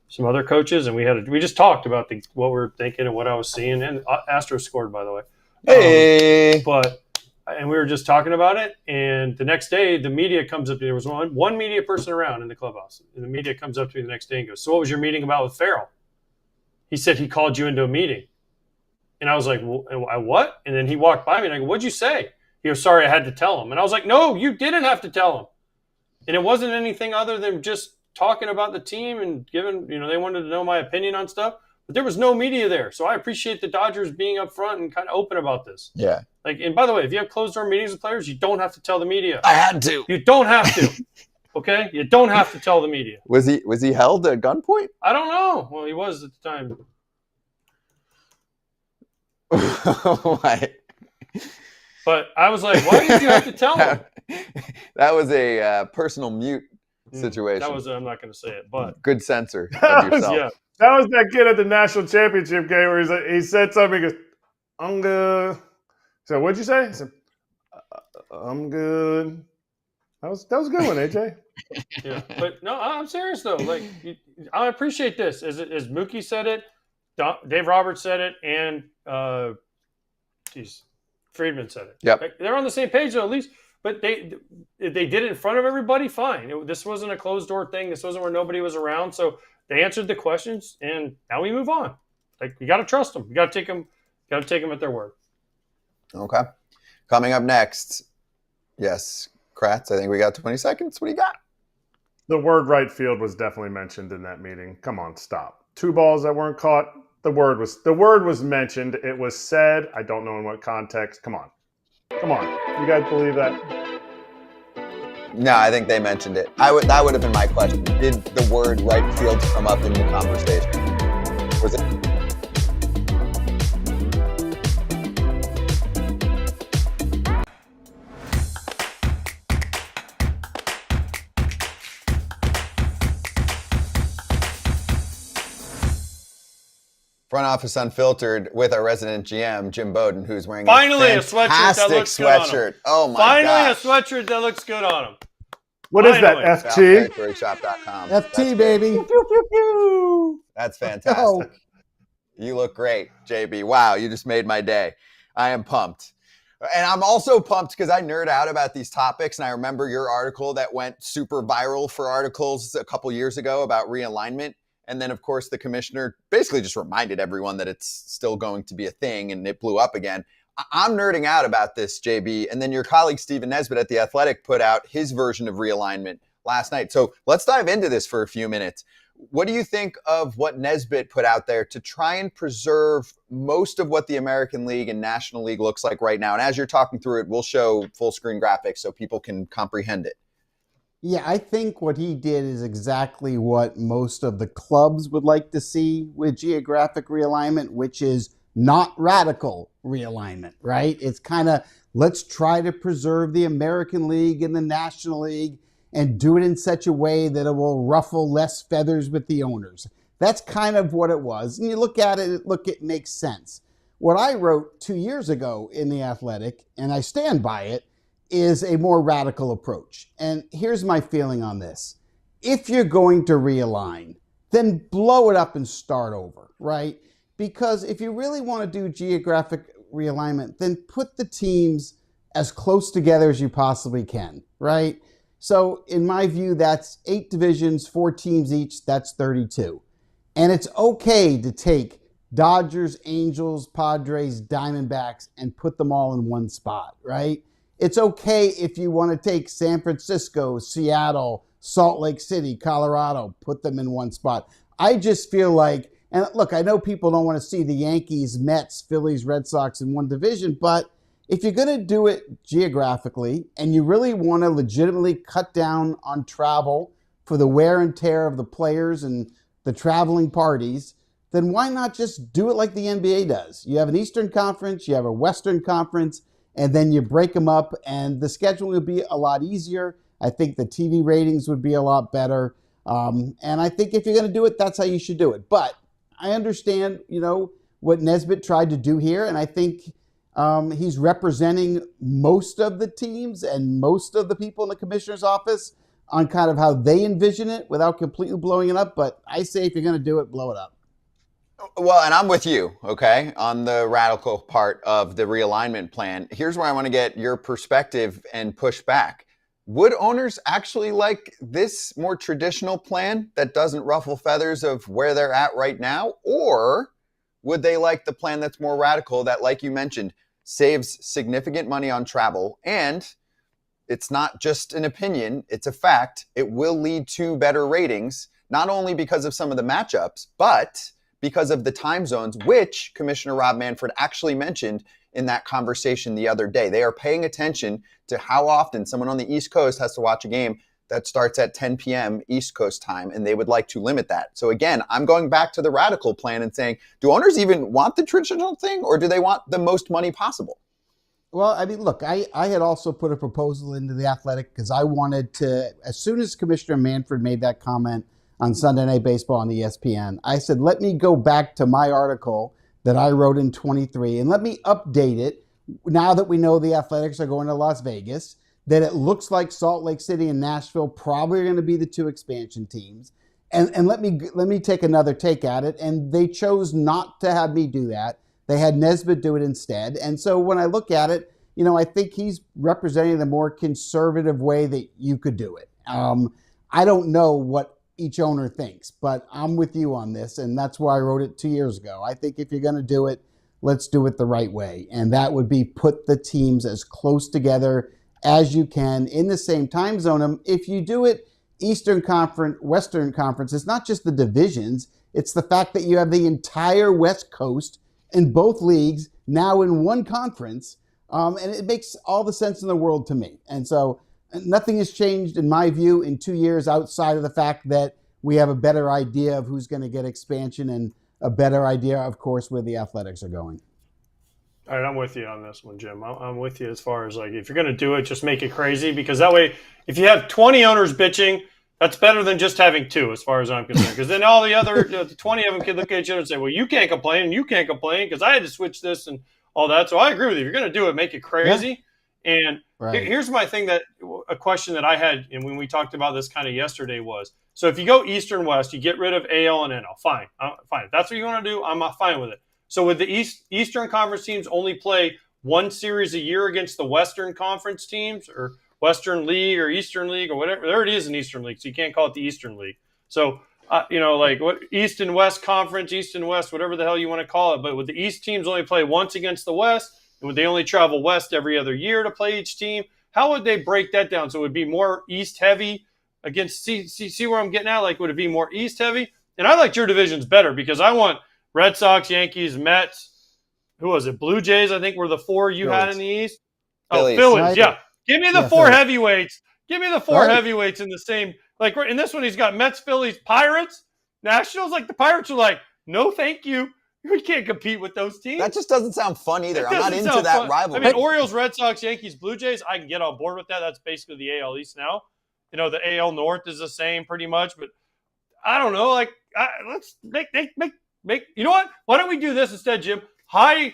some other coaches, and we just talked about what we were thinking and what I was seeing. And Astros scored, by the way. Hey. And we were just talking about it, and the next day the media comes up to me. There was one media person around in the clubhouse, and the media comes up to me the next day and goes, so what was your meeting about with Farrell? He said he called you into a meeting. And I was like, what? And then he walked by me and I go, what'd you say? He goes, sorry, I had to tell him. And I was like, no, you didn't have to tell him. And it wasn't anything other than just talking about the team and giving, they wanted to know my opinion on stuff. But there was no media there. So I appreciate the Dodgers being up front and kind of open about this. Yeah. And by the way, if you have closed-door meetings with players, you don't have to tell the media. I had to. You don't have to. Okay? You don't have to tell the media. Was he held at gunpoint? I don't know. Well, he was at the time. What? But I was like, why did you have to tell him? That was a personal mute situation. I'm not going to say it, but. Good censor of yourself. Yeah. That was that kid at the national championship game where he said something. He goes, I'm good. So what'd you say? He said, I'm good. That was a good one, AJ. Yeah, but no, I'm serious though. Like, I appreciate this. As Mookie said it, Dave Roberts said it, and Jeez, Friedman said it. Yep. Like, they're on the same page though, at least. But if they did it in front of everybody, fine. This wasn't a closed door thing. This wasn't where nobody was around. So they answered the questions, and now we move on. Like, you got to trust them. You got to take them. Got to take them at their word. Okay. Coming up next, yes, Kratz. I think we got 20 seconds. What do you got? The word right field was definitely mentioned in that meeting. Come on, stop. 2 balls that weren't caught. The word was mentioned. It was said. I don't know in what context. Come on. You guys believe that? No, I think they mentioned it. That would have been my question. Did the word right field come up in the conversation? Was it? Front Office Unfiltered with our resident GM, Jim Bowden, who's wearing Finally, a fantastic sweatshirt. Oh my Finally, gosh. a sweatshirt that looks good on him. What is that, FT? FT, FT, baby. That's fantastic. You look great, JB. Wow, you just made my day. I am pumped. And I'm also pumped because I nerd out about these topics. And I remember your article that went super viral for articles a couple years ago about realignment. And then, of course, the commissioner basically just reminded everyone that it's still going to be a thing, and it blew up again. I'm nerding out about this, JB. And then your colleague, Stephen Nesbitt at The Athletic, put out his version of realignment last night. So let's dive into this for a few minutes. What do you think of what Nesbitt put out there to try and preserve most of what the American League and National League looks like right now? And as you're talking through it, we'll show full screen graphics so people can comprehend it. Yeah, I think what he did is exactly what most of the clubs would like to see with geographic realignment, which is not radical realignment, right? It's kind of, let's try to preserve the American League and the National League and do it in such a way that it will ruffle less feathers with the owners. That's kind of what it was. And you look at it, it makes sense. What I wrote 2 years ago in The Athletic, and I stand by it, is a more radical approach. And here's my feeling on this. If you're going to realign, then blow it up and start over, right? Because if you really want to do geographic realignment, then put the teams as close together as you possibly can, right? So in my view, that's 8 divisions, 4 teams each, that's 32. And it's okay to take Dodgers, Angels, Padres, Diamondbacks, and put them all in one spot, right? It's okay if you want to take San Francisco, Seattle, Salt Lake City, Colorado, put them in one spot. I just feel like, and look, I know people don't want to see the Yankees, Mets, Phillies, Red Sox in one division, but if you're going to do it geographically and you really want to legitimately cut down on travel for the wear and tear of the players and the traveling parties, then why not just do it like the NBA does? You have an Eastern Conference, you have a Western Conference, and then you break them up, and the schedule would be a lot easier. I think the TV ratings would be a lot better. And I think if you're going to do it, that's how you should do it. But I understand, what Nesbitt tried to do here, and I think he's representing most of the teams and most of the people in the commissioner's office on kind of how they envision it without completely blowing it up. But I say if you're going to do it, blow it up. Well, and I'm with you, okay, on the radical part of the realignment plan. Here's where I want to get your perspective and push back. Would owners actually like this more traditional plan that doesn't ruffle feathers of where they're at right now? Or would they like the plan that's more radical that, like you mentioned, saves significant money on travel? And it's not just an opinion, it's a fact. It will lead to better ratings, not only because of some of the matchups, but because of the time zones, which Commissioner Rob Manfred actually mentioned in that conversation the other day. They are paying attention to how often someone on the East Coast has to watch a game that starts at 10 p.m. East Coast time, and they would like to limit that. So again, I'm going back to the radical plan and saying, do owners even want the traditional thing, or do they want the most money possible? Well, I mean, look, I had also put a proposal into The Athletic because I wanted to, as soon as Commissioner Manfred made that comment on Sunday Night Baseball on ESPN, I said, let me go back to my article that I wrote in 23 and let me update it now that we know the Athletics are going to Las Vegas, that it looks like Salt Lake City and Nashville probably are going to be the 2 expansion teams. And let me take another take at it. And they chose not to have me do that. They had Nesbitt do it instead. And so when I look at it, I think he's representing the more conservative way that you could do it. I don't know what each owner thinks, but I'm with you on this, and that's why I wrote it 2 years ago. I think if you're going to do it, let's do it the right way, and that would be put the teams as close together as you can in the same time zone. If you do it Eastern Conference, Western Conference, it's not just the divisions, it's the fact that you have the entire West Coast in both leagues now in one conference, and it makes all the sense in the world to me. And so nothing has changed, in my view, in 2 years outside of the fact that we have a better idea of who's going to get expansion and a better idea, of course, where the Athletics are going. All right, I'm with you on this one, Jim. I'm with you as far as, like, if you're going to do it, just make it crazy, because that way, if you have 20 owners bitching, that's better than just having 2, as far as I'm concerned. Because then all the other 20 of them can look at each other and say, well, you can't complain and you can't complain because I had to switch this and all that. So I agree with you. If you're going to do it, make it crazy. Yeah. And here's my thing, a question that I had, and when we talked about this kind of yesterday was, so if you go Eastern West, you get rid of AL and NL. Fine. Fine. If that's what you want to do, I'm fine with it. So would the Eastern Conference teams only play one series a year against the Western Conference teams, or Western League or Eastern League or whatever? There it is in Eastern League, so you can't call it the Eastern League. So, like what East and West Conference, East and West, whatever the hell you want to call it. But would the East teams only play once against the West? And would they only travel West every other year to play each team? How would they break that down? So it would be more East heavy against, see where I'm getting at? Like, would it be more East heavy? And I liked your divisions better because I want Red Sox, Yankees, Mets. Who was it? Blue Jays, I think, were the 4 you had in the East. Phillies. Oh, Phillies, yeah. Give me the 4 heavyweights. Give me the 4 Right. heavyweights in the same. Like, in this one, he's got Mets, Phillies, Pirates, Nationals. Like, the Pirates are like, no, thank you. We can't compete with those teams. That just doesn't sound fun either. I'm not into that rivalry. I mean, Orioles, Red Sox, Yankees, Blue Jays, I can get on board with that. That's basically the AL East now. The AL North is the same pretty much, but I don't know. Like, let's make. You know what? Why don't we do this instead, Jim? High,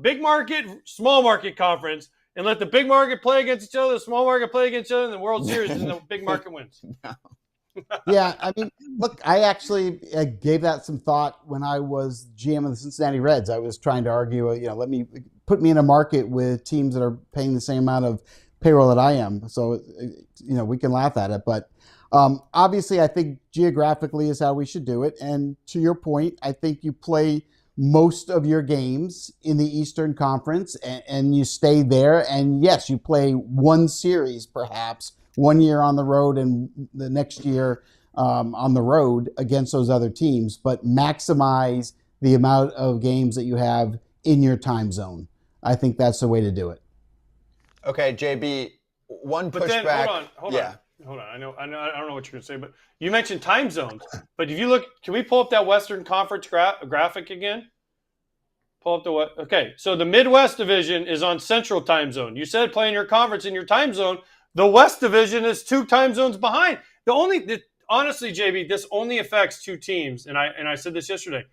big market, small market conference, and let the big market play against each other, the small market play against each other in the World Series, and the big market wins. Yeah, I mean, look, I actually gave that some thought when I was GM of the Cincinnati Reds. I was trying to argue, put me in a market with teams that are paying the same amount of payroll that I am. So, we can laugh at it. But obviously, I think geographically is how we should do it. And to your point, I think you play most of your games in the Eastern Conference and you stay there. And yes, you play one series perhaps 1 year on the road and the next year on the road against those other teams, but maximize the amount of games that you have in your time zone. I think that's the way to do it. Okay, JB, one pushback. Then, hold on. I don't know what you're going to say, but you mentioned time zones. But if you look, can we pull up that Western Conference graphic again? Pull up the okay. So the Midwest Division is on Central Time Zone. You said playing your conference in your time zone. The West Division is 2 time zones behind. Honestly, JB, this only affects 2 teams, and I said this yesterday.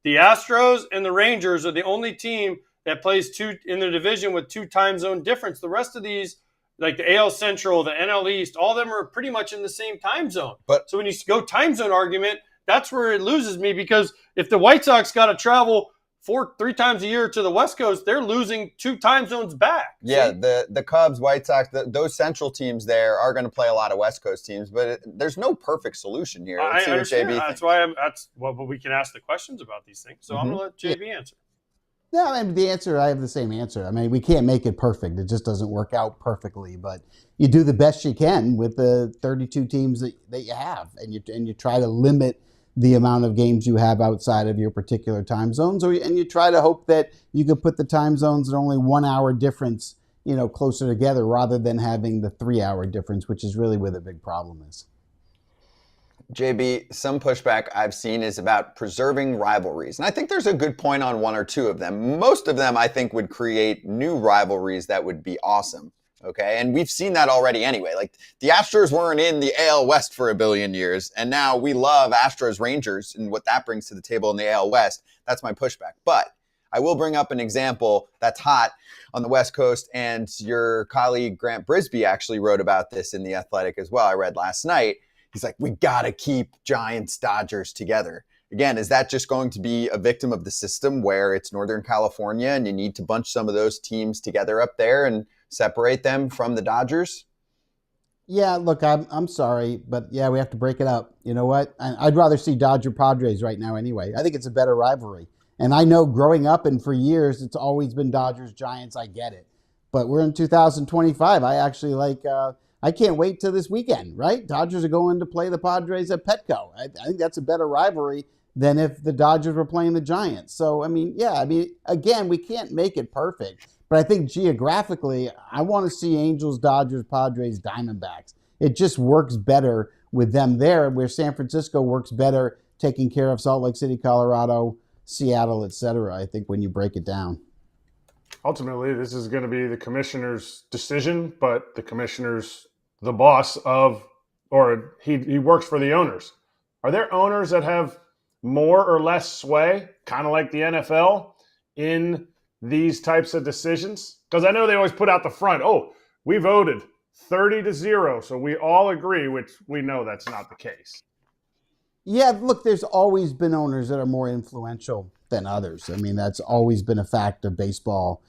The Astros and the Rangers are the only team that plays 2 in the division with 2 time zone difference. The rest of these, like the AL Central, the NL East, all of them are pretty much in the same time zone. So when you go time zone argument, that's where it loses me, because if the White Sox got to travel 3 times a year to the West Coast, they're losing 2 time zones back. Yeah, the Cubs, White Sox, those Central teams there are going to play a lot of West Coast teams, but there's no perfect solution here. I understand. But we can ask the questions about these things. So I'm going to let JB answer. No, I mean, I have the same answer. I mean, we can't make it perfect. It just doesn't work out perfectly, but you do the best you can with the 32 teams that you have, and you try to limit the amount of games you have outside of your particular time zones, and you try to hope that you could put the time zones at only 1 hour difference, closer together, rather than having the 3 hour difference, which is really where the big problem is. JB, some pushback I've seen is about preserving rivalries. And I think there's a good point on 1 or 2 of them. Most of them, I think, would create new rivalries that would be awesome. Okay, and we've seen that already anyway. Like, the Astros weren't in the AL West for a billion years, and now we love Astros Rangers and what that brings to the table in the AL West. That's my pushback. But I will bring up an example that's hot on the West Coast, and your colleague Grant Brisbee actually wrote about this in The Athletic as well. I read last night. He's like, we got to keep Giants Dodgers together. again, is that just going to be a victim of the system where it's Northern California and you need to bunch some of those teams together up there and separate them from the Dodgers? Yeah, look, I'm sorry, but yeah, we have to break it up. You know what? I'd rather see Dodger Padres right now anyway. I think it's a better rivalry. And I know growing up and for years, it's always been Dodgers Giants. I get it. But we're in 2025. I actually I can't wait till this weekend, right? Dodgers are going to play the Padres at Petco. I think that's a better rivalry than if the Dodgers were playing the Giants. So, again, we can't make it perfect. But I think geographically, I want to see Angels, Dodgers, Padres, Diamondbacks. It just works better with them there, where San Francisco works better taking care of Salt Lake City, Colorado, Seattle, etc. I think when you break it down. Ultimately, this is going to be the commissioner's decision, but the commissioner's the boss of, or he works for the owners. Are there owners that have more or less sway, kind of like the NFL, in these types of decisions? Because I know they always put out the front, we voted 30-0, so we all agree, which we know that's not the case. Yeah, look, there's always been owners that are more influential than others. I mean, that's always been a fact of baseball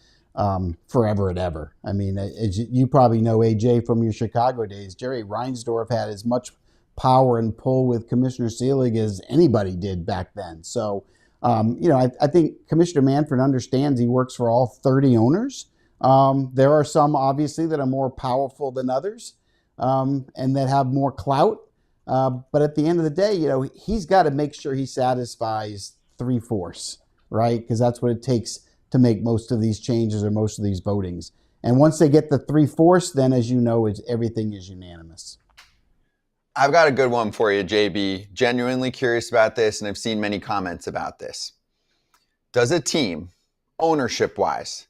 forever and ever. I mean, as you probably know, AJ, from your Chicago days, Jerry Reinsdorf had as much power and pull with Commissioner Selig as anybody did back then. So, I think Commissioner Manfred understands he works for all 30 owners. There are some, obviously, that are more powerful than others and that have more clout. But at the end of the day, he's got to make sure he satisfies 3/4, right? Because that's what it takes to make most of these changes or most of these votings. And once they get the 3/4, then, as you know, everything is unanimous. I've got a good one for you, JB. Genuinely curious about this, and I've seen many comments about this. Does a team, ownership-wise,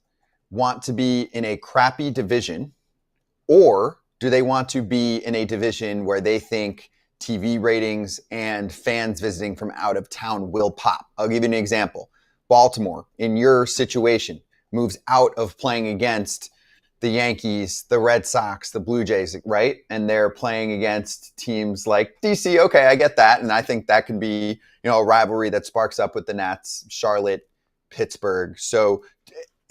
want to be in a crappy division, or do they want to be in a division where they think TV ratings and fans visiting from out of town will pop? I'll give you an example. Baltimore, in your situation, moves out of playing against the Yankees, the Red Sox, the Blue Jays, right? And they're playing against teams like DC. Okay, I get that. And I think that can be, a rivalry that sparks up with the Nats, Charlotte, Pittsburgh. So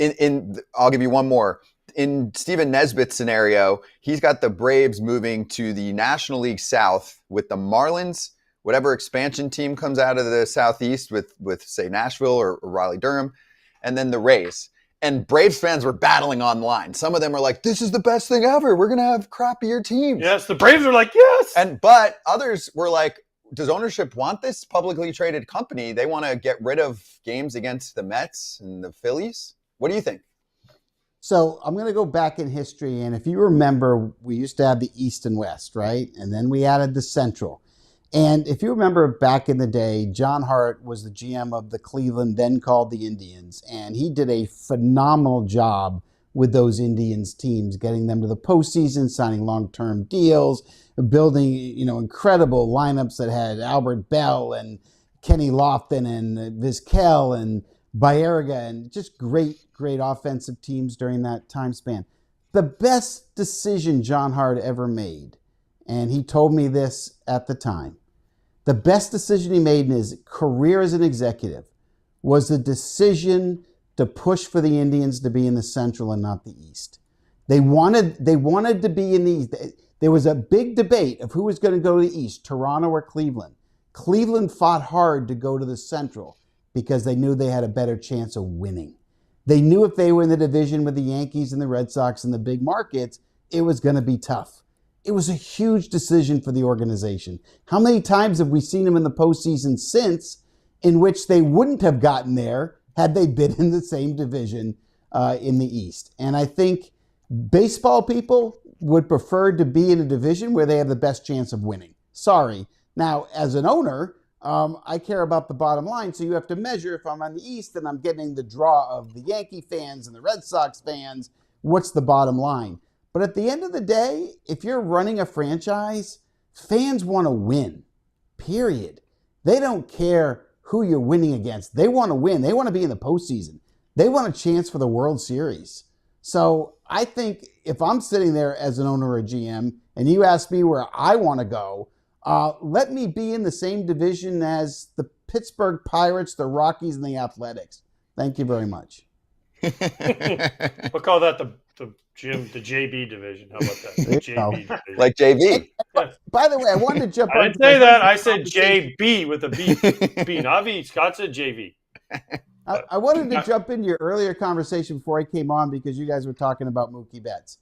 I'll give you one more. In Steven Nesbitt's scenario, he's got the Braves moving to the National League South with the Marlins, whatever expansion team comes out of the Southeast with say, Nashville or Raleigh-Durham, and then the Rays. And Braves fans were battling online. Some of them are like, this is the best thing ever. We're going to have crappier teams. Yes, the Braves are like, yes. But others were like, does ownership want this publicly traded company? They want to get rid of games against the Mets and the Phillies. What do you think? So I'm going to go back in history. And if you remember, we used to have the East and West, right? And then we added the Central. And if you remember back in the day, John Hart was the GM of the Cleveland, then called the Indians. And he did a phenomenal job with those Indians teams, getting them to the postseason, signing long-term deals, building, incredible lineups that had Albert Bell and Kenny Lofton and Vizquel and Baerga, and just great offensive teams during that time span. The best decision John Hart ever made, and he told me this at the time, the best decision he made in his career as an executive was the decision to push for the Indians to be in the Central and not the East. They wanted to be in the East. There was a big debate of who was going to go to the East, Toronto or Cleveland. Cleveland fought hard to go to the Central because they knew they had a better chance of winning. They knew if they were in the division with the Yankees and the Red Sox and the big markets, it was going to be tough. It was a huge decision for the organization. How many times have we seen them in the postseason since in which they wouldn't have gotten there had they been in the same division in the East? And I think baseball people would prefer to be in a division where they have the best chance of winning. Sorry. Now, as an owner, I care about the bottom line, so you have to measure if I'm on the East and I'm getting the draw of the Yankee fans and the Red Sox fans, what's the bottom line? But at the end of the day, if you're running a franchise, fans want to win, period. They don't care who you're winning against. They want to win. They want to be in the postseason. They want a chance for the World Series. So I think if I'm sitting there as an owner or a GM and you ask me where I want to go, let me be in the same division as the Pittsburgh Pirates, the Rockies, and the Athletics. Thank you very much. We'll call that the JB division. How about that? The JB division. Like JV. Yeah. By the way, I wanted to jump I didn't say that. I said JB with a B. Not V. Scott said JV. I wanted to jump into your earlier conversation before I came on because you guys were talking about Mookie Betts.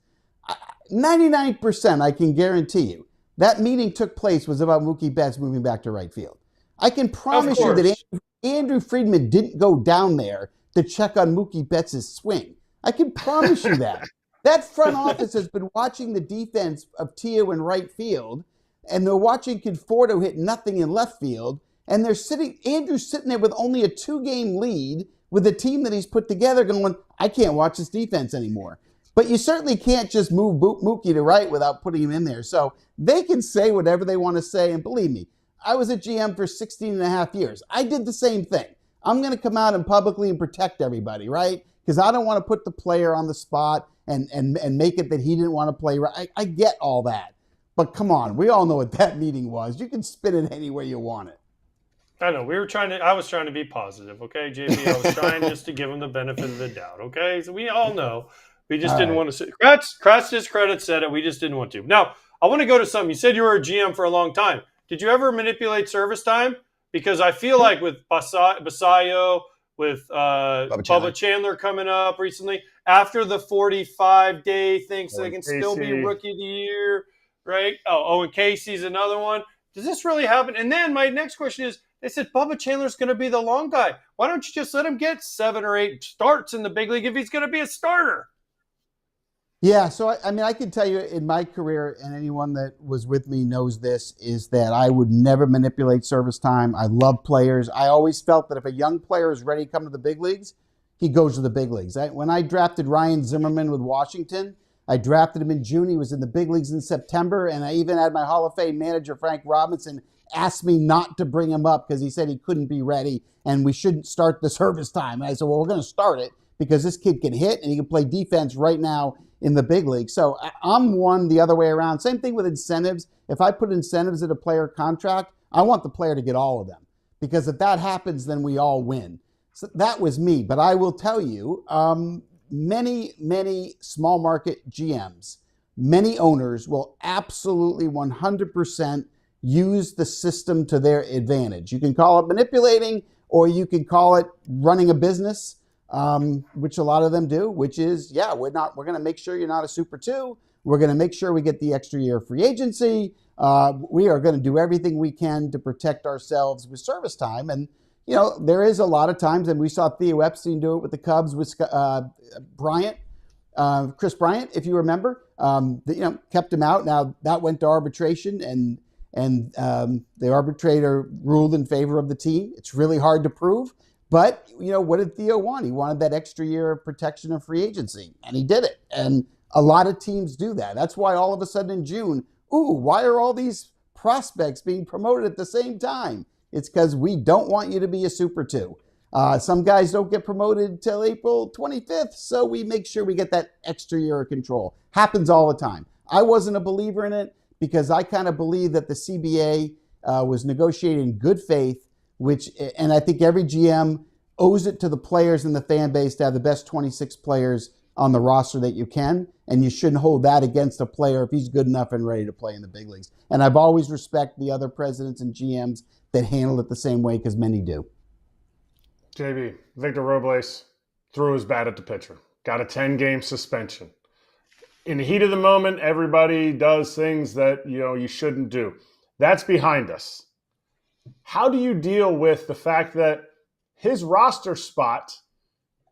99%, I can guarantee you, that meeting took place was about Mookie Betts moving back to right field. I can promise you that Andrew Friedman didn't go down there to check on Mookie Betts' swing. I can promise you that. That front office has been watching the defense of Tio in right field, and they're watching Conforto hit nothing in left field, and Andrew's sitting there with only a 2-game lead with a team that he's put together going, I can't watch this defense anymore. But you certainly can't just move Mookie to right without putting him in there. So they can say whatever they want to say, and believe me, I was a GM for 16 and a half years. I did the same thing. I'm going to come out and publicly and protect everybody, right? Because I don't want to put the player on the spot and make it that he didn't want to play right. I get all that. But come on, we all know what that meeting was. You can spin it any way you want it. I know. I was trying to be positive, okay, JB? I was trying just to give him the benefit of the doubt, okay? So we all know. We just didn't want to say. Kratz, his credit said it. We just didn't want to. Now, I want to go to something. You said you were a GM for a long time. Did you ever manipulate service time? Because I feel like with Basayo, with Bubba Chandler coming up recently, after the 45-day thing, so they can still be Rookie of the Year, right? Oh, and Casey's another one. Does this really happen? And then my next question is, they said Bubba Chandler's going to be the long guy. Why don't you just let him get 7 or 8 starts in the big league if he's going to be a starter? Yeah, so I can tell you in my career, and anyone that was with me knows this, is that I would never manipulate service time. I love players. I always felt that if a young player is ready to come to the big leagues, he goes to the big leagues. When I drafted Ryan Zimmerman with Washington, I drafted him in June. He was in the big leagues in September, and I even had my Hall of Fame manager, Frank Robinson, ask me not to bring him up because he said he couldn't be ready and we shouldn't start the service time. And I said, well, we're going to start it because this kid can hit and he can play defense right now in the big league. So I'm one the other way around. Same thing with incentives. If I put incentives in a player contract, I want the player to get all of them because if that happens, then we all win. So that was me. But I will tell you, many small market GMs, many owners will absolutely 100% use the system to their advantage. You can call it manipulating or you can call it running a business. Which a lot of them do, which is, we're going to make sure you're not a Super 2. We're going to make sure we get the extra year of free agency. We are going to do everything we can to protect ourselves with service time. And, there is a lot of times, and we saw Theo Epstein do it with the Cubs with Chris Bryant, if you remember, kept him out. Now that went to arbitration and the arbitrator ruled in favor of the team. It's really hard to prove. But, what did Theo want? He wanted that extra year of protection of free agency, and he did it. And a lot of teams do that. That's why all of a sudden in June, why are all these prospects being promoted at the same time? It's because we don't want you to be a Super 2. Some guys don't get promoted till April 25th, so we make sure we get that extra year of control. Happens all the time. I wasn't a believer in it because I kind of believe that the CBA was negotiated in good faith, and I think every GM owes it to the players and the fan base to have the best 26 players on the roster that you can, and you shouldn't hold that against a player if he's good enough and ready to play in the big leagues. And I've always respected the other presidents and GMs that handle it the same way because many do. JB, Victor Robles threw his bat at the pitcher, got a 10-game suspension. In the heat of the moment, everybody does things that you shouldn't do. That's behind us. How do you deal with the fact that his roster spot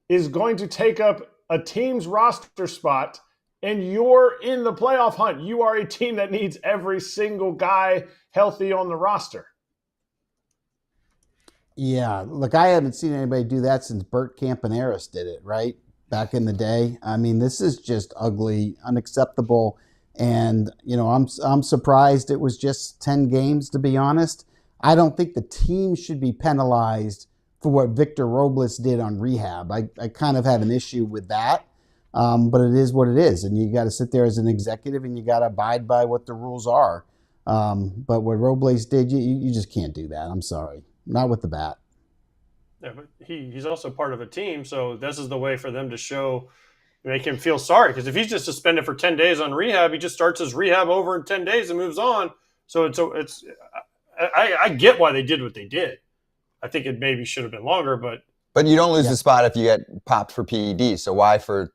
is going to take up a team's roster spot and you're in the playoff hunt? You are a team that needs every single guy healthy on the roster. Yeah, look, I haven't seen anybody do that since Bert Campaneris did it, right? Back in the day. I mean, this is just ugly, unacceptable. And, I'm surprised it was just 10 games, to be honest. I don't think the team should be penalized for what Victor Robles did on rehab. I kind of have an issue with that, but it is what it is. And you got to sit there as an executive and you got to abide by what the rules are. But what Robles did, you just can't do that. I'm sorry. not with the bat. Yeah, but he's also part of a team, so this is the way for them to show, make him feel sorry. Because if he's just suspended for 10 days on rehab, he just starts his rehab over in 10 days and moves on. So I get why they did what they did. I think it maybe should have been longer, but you don't lose the spot if you get popped for PED. So why for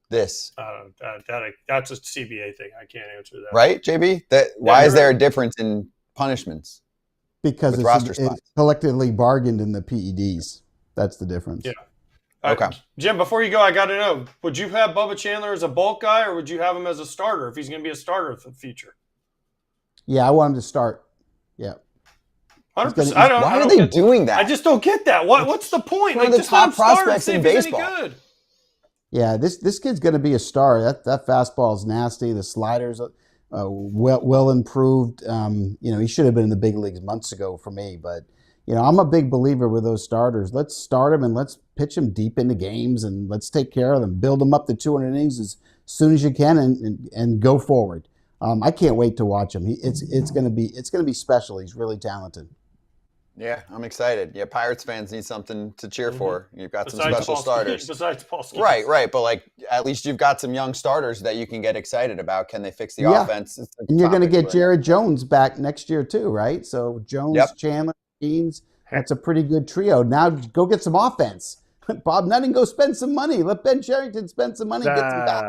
this? That's a CBA thing. I can't answer that. Right, JB? Why is there a difference in punishments? Because it's collectively bargained in the PEDs. That's the difference. Yeah. Okay. Jim, before you go, I got to know, would you have Bubba Chandler as a bulk guy, or would you have him as a starter if he's going to be a starter for the future? Yeah, I want him to start. Yeah. 100%. Why are they doing that? I just don't get that. What's the point? One of the top prospects in baseball. Good. Yeah, this kid's going to be a star. That fastball is nasty. The sliders well improved. He should have been in the big leagues months ago for me. But I'm a big believer with those starters. Let's start them and let's pitch them deep into games and let's take care of them. Build them up to 200 innings as soon as you can and go forward. I can't wait to watch him. It's going to be special. He's really talented. Yeah, I'm excited. Yeah, Pirates fans need something to cheer for. You've got some special starters. Besides Paul Skeens. Right. But at least you've got some young starters that you can get excited about. Can they fix the offense? And you're going to get Jared Jones back next year too, right? So Jones, Chandler, Skeens, that's a pretty good trio. Now go get some offense. Bob Nutting, go spend some money. Let Ben Cherington spend some money. Get some back.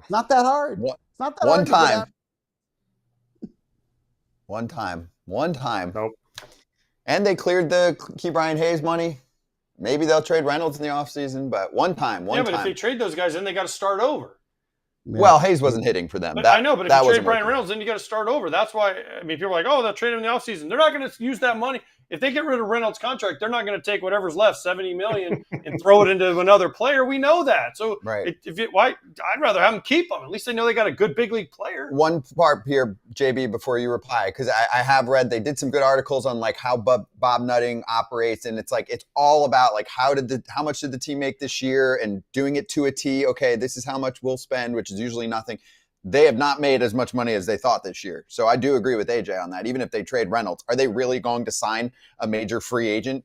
It's not that hard. It's not that hard. One time. Nope. And they cleared the Key Brian Hayes money. Maybe they'll trade Reynolds in the offseason, but one time. But if they trade those guys, then they got to start over. Yeah. Well, Hayes wasn't hitting for them. I know, but if you trade Brian Reynolds, then you got to start over. That's why, people are like, oh, they'll trade him in the offseason. They're not going to use that money. If they get rid of Reynolds' contract, they're not going to take whatever's left, $70 million, and throw it into another player. We know that. So I'd rather have them keep them. At least they know they got a good big league player. One part here, JB, before you reply, because I have read, they did some good articles on how Bob Nutting operates, and it's all about how much did the team make this year, and doing it to a T. Okay, this is how much we'll spend, which is usually nothing. They have not made as much money as they thought this year. So I do agree with AJ on that. Even if they trade Reynolds, are they really going to sign a major free agent?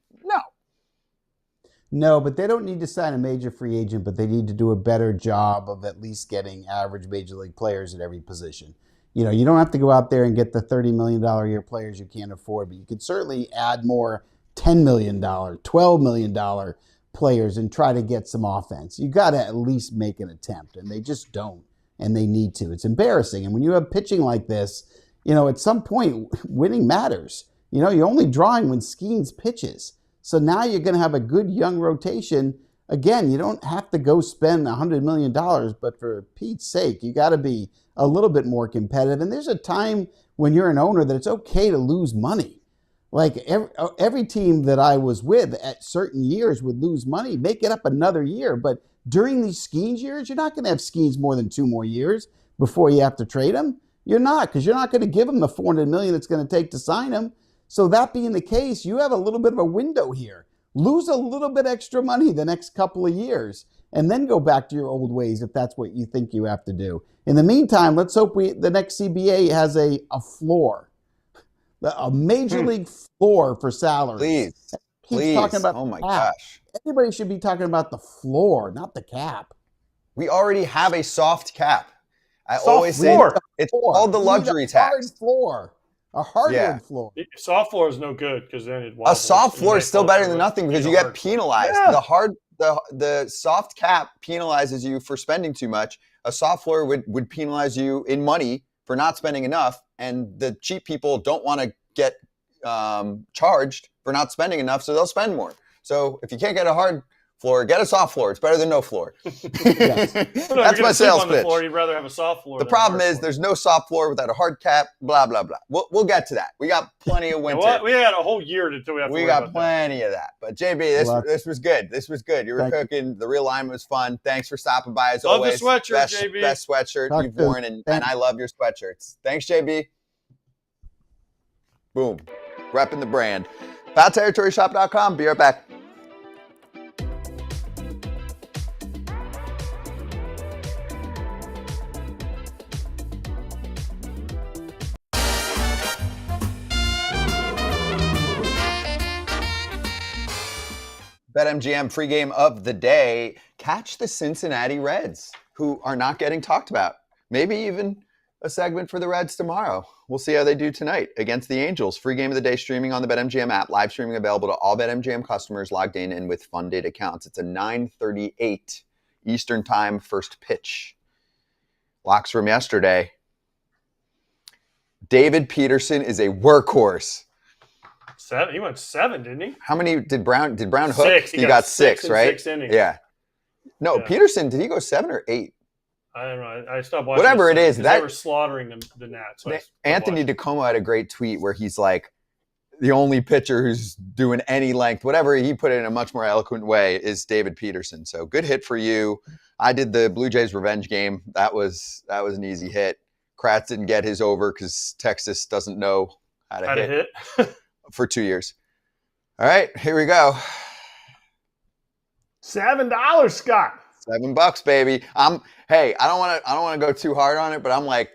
No, but they don't need to sign a major free agent, but they need to do a better job of at least getting average major league players at every position. You don't have to go out there and get the $30 million a year players you can't afford, but you could certainly add more $10 million, $12 million players and try to get some offense. You got to at least make an attempt, and they just don't. And they need to. It's embarrassing. And when you have pitching like this, at some point, winning matters. You're only drawing when Skeens pitches. So now you're going to have a good young rotation. Again, you don't have to go spend $100 million, but for Pete's sake, you got to be a little bit more competitive. And there's a time when you're an owner that it's okay to lose money. Like every team that I was with at certain years would lose money, make it up another year. But during these Skeens years, you're not going to have Skeens more than 2 more years before you have to trade him. You're not, because you're not going to give him the $400 million it's going to take to sign him. So that being the case, you have a little bit of a window here. Lose a little bit extra money the next couple of years, and then go back to your old ways if that's what you think you have to do. In the meantime, let's hope the next CBA has a floor, a major league floor for salaries. Please. Talking about oh my cap. gosh. Everybody should be talking about the floor, not the cap. We already have a soft cap. I always say it's called the luxury tax. Hard floor. A hardwood floor. Soft floor is no good because then it a soft floor is still better than nothing because you get penalized. Yeah. The soft cap penalizes you for spending too much. A soft floor would penalize you in money for not spending enough, and the cheap people don't want to get charged for not spending enough, so they'll spend more. So if you can't get a hard floor, get a soft floor. It's better than no floor. That's my sales pitch. You'd rather have a soft floor. The problem is there's no soft floor without a hard cap, blah, blah, blah. We'll get to that. We got plenty of winter. We had a whole year until we have to We got plenty of that. But JB, this was good. This was good. You were cooking. The realignment was fun. Thanks for stopping by as always. Love the sweatshirt, JB. Best sweatshirt you've worn, and I love your sweatshirts. Thanks, JB. Boom. Repping the brand. FoulTerritoryShop.com. Be right back. BetMGM free game of the day. Catch the Cincinnati Reds, who are not getting talked about. Maybe even a segment for the Reds tomorrow. We'll see how they do tonight against the Angels. Free game of the day streaming on the BetMGM app. Live streaming available to all BetMGM customers logged in and with funded accounts. It's a 9:38 Eastern Time first pitch. Locks from yesterday. David Peterson is a workhorse. 7. He went 7, didn't he? How many did Braun hook? 6. He got 6, right? 6 innings. Yeah. No, Yeah. Peterson, did he go 7 or 8? I don't know. I stopped watching. Whatever it is, they were slaughtering the Nats. So Anthony DeComo had a great tweet where he's like, the only pitcher who's doing any length, whatever he put it in a much more eloquent way, is David Peterson. So good hit for you. I did the Blue Jays revenge game. That was an easy hit. Kratz didn't get his over because Texas doesn't know how to hit for 2 years. All right, here we go. $7, Scott. $7, baby. Hey, I don't want to go too hard on it, but I'm like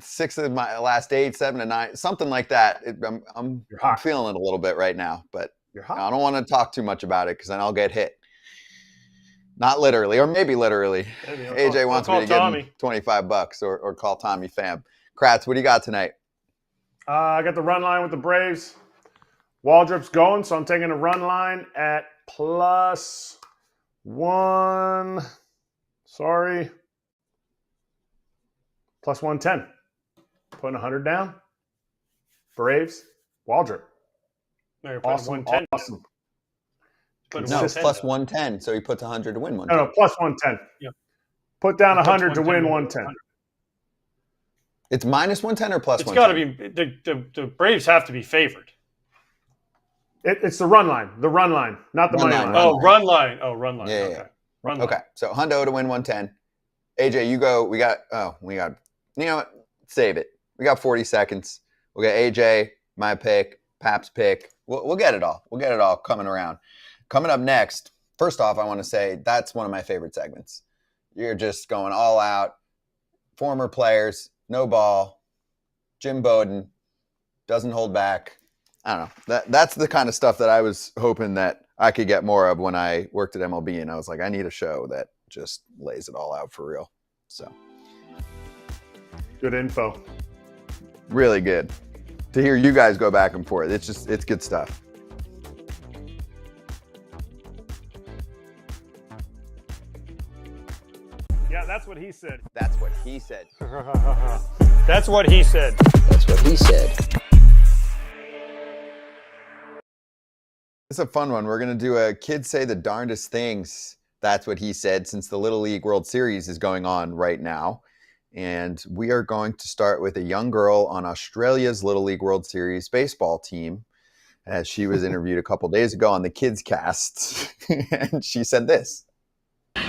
6 of my last 8, 7 to 9, something like that. I'm feeling it a little bit right now, but I don't want to talk too much about it because then I'll get hit. Not literally, or maybe literally. AJ wants me to give him $25 or call Tommy Pham. Kratz, what do you got tonight? I got the run line with the Braves. Waldrop's going, so I'm taking a run line at +1. Sorry. +110. Putting 100 down. Braves. Waldrop. No, you're awesome. 110. Awesome. No, it's +110, so he puts 100 to win 110. No, +110. Yeah. Put down 100 to win 110. It's -110 or +110? It's got to be the Braves have to be favored. It's the run line. The run line, not the money line. Run line. Oh, run line. Yeah. Okay. Run line. Okay. So hundo to win 110. AJ, you go. We got. You know what? Save it. We got 40 seconds. We'll get AJ, my pick, Pap's pick. We'll get it all. We'll get it all coming around. Coming up next. First off, I want to say that's one of my favorite segments. You're just going all out. Former players, no ball. Jim Bowden doesn't hold back. I don't know. That's the kind of stuff that I was hoping that I could get more of when I worked at MLB, and I was like, I need a show that just lays it all out for real. So good info. Really good. To hear you guys go back and forth. It's good stuff. Yeah, that's what he said. That's what he said. That's what he said. That's what he said. It's a fun one. We're going to do a Kids Say the Darndest Things. That's what he said, since the Little League World Series is going on right now. And we are going to start with a young girl on Australia's Little League World Series baseball team, as she was interviewed a couple days ago on the Kids Cast. And she said this.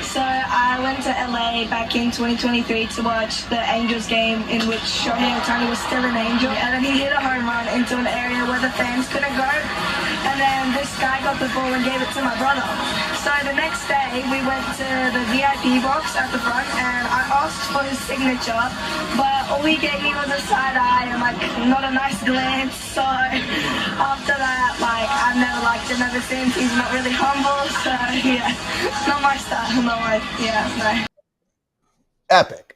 So I went to LA back in 2023 to watch the Angels game in which Shohei Ohtani was still an Angel, and then he hit a home run into an area where the fans couldn't go, and then this guy got the ball and gave it to my brother. So the next day we went to the VIP box at the front, and I asked for his signature, but all he gave me was a side eye and like not a nice glance. So after that, like I've never liked him ever since. He's not really humble, so yeah, not my style. No, no. Epic.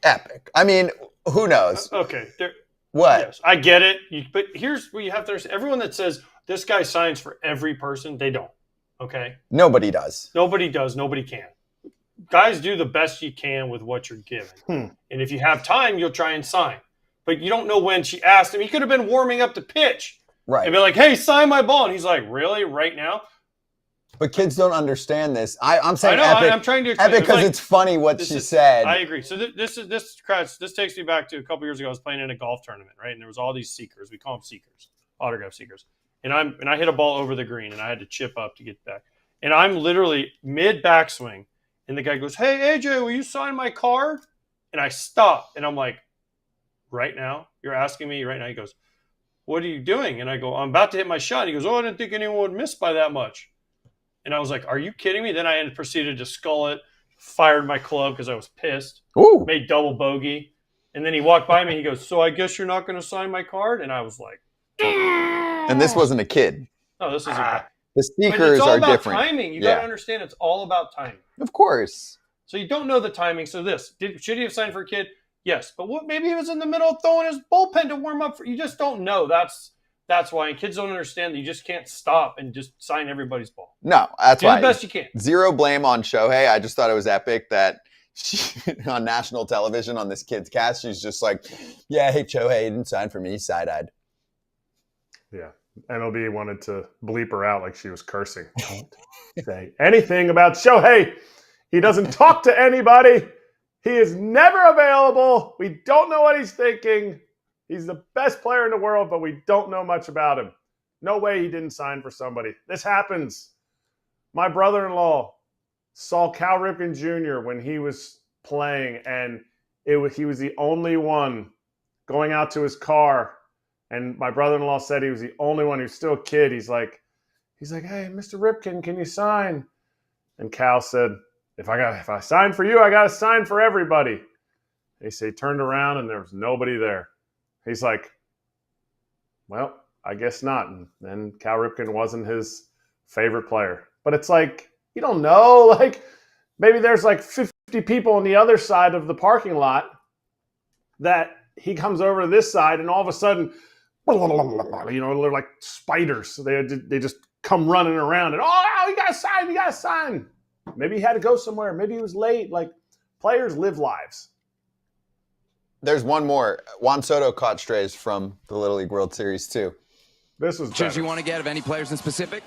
I mean, who knows? Okay. What? Yes, I get it. But here's what you have to understand. Everyone that says this guy signs for every person, they don't. Okay? Nobody does. Nobody does. Nobody can. Guys do the best you can with what you're given. And if you have time, you'll try and sign. But you don't know when she asked him. He could have been warming up to pitch. Right. And be like, hey, sign my ball. And he's like, really? Right now? But kids don't understand this. I'm saying I know, epic. I'm trying to explain. Epic because it's funny what she said. I agree. So this takes me back to a couple years ago. I was playing in a golf tournament, right? And there was all these seekers. We call them seekers, autograph seekers. And I hit a ball over the green, and I had to chip up to get back. And I'm literally mid backswing, and the guy goes, "Hey AJ, will you sign my card?" And I stop, and I'm like, "Right now? You're asking me right now?" He goes, "What are you doing?" And I go, "I'm about to hit my shot." And he goes, "Oh, I didn't think anyone would miss by that much." And I was like, are you kidding me? Then I proceeded to skull it, fired my club because I was pissed, made double bogey. And then he walked by me. He goes, so I guess you're not going to sign my card? And I was like. And this wasn't a kid. No, this is a guy. The But seekers it's all are about different. timing. You got to understand it's all about timing. Of course. So you don't know the timing. So should he have signed for a kid? Yes. But maybe he was in the middle of throwing his bullpen to warm up. You just don't know. That's why. And kids don't understand that you just can't stop and just sign everybody's ball. No, that's Do why. the best you can. Zero blame on Shohei. I just thought it was epic that on national television on this kid's cast, she's just like, yeah, hey, Shohei, he didn't sign for me. He's side-eyed. Yeah. MLB wanted to bleep her out like she was cursing. Don't say anything about Shohei. He doesn't talk to anybody. He is never available. We don't know what he's thinking. He's the best player in the world, but we don't know much about him. No way he didn't sign for somebody. This happens. My brother-in-law saw Cal Ripken Jr. when he was playing, and he was the only one going out to his car. And my brother-in-law said he was the only one who's still a kid. He's like, hey, Mr. Ripken, can you sign? And Cal said, if I sign for you, I got to sign for everybody. He turned around and there was nobody there. He's like, well, I guess not. And then Cal Ripken wasn't his favorite player. But it's like, you don't know. Like, maybe there's like 50 people on the other side of the parking lot that he comes over to this side and all of a sudden, they're like spiders. They just come running around and, you got to sign. Maybe he had to go somewhere. Maybe he was late. Like, players live lives. There's one more. Juan Soto caught strays from the Little League World Series, too. This was Should you want to get of any players in specific?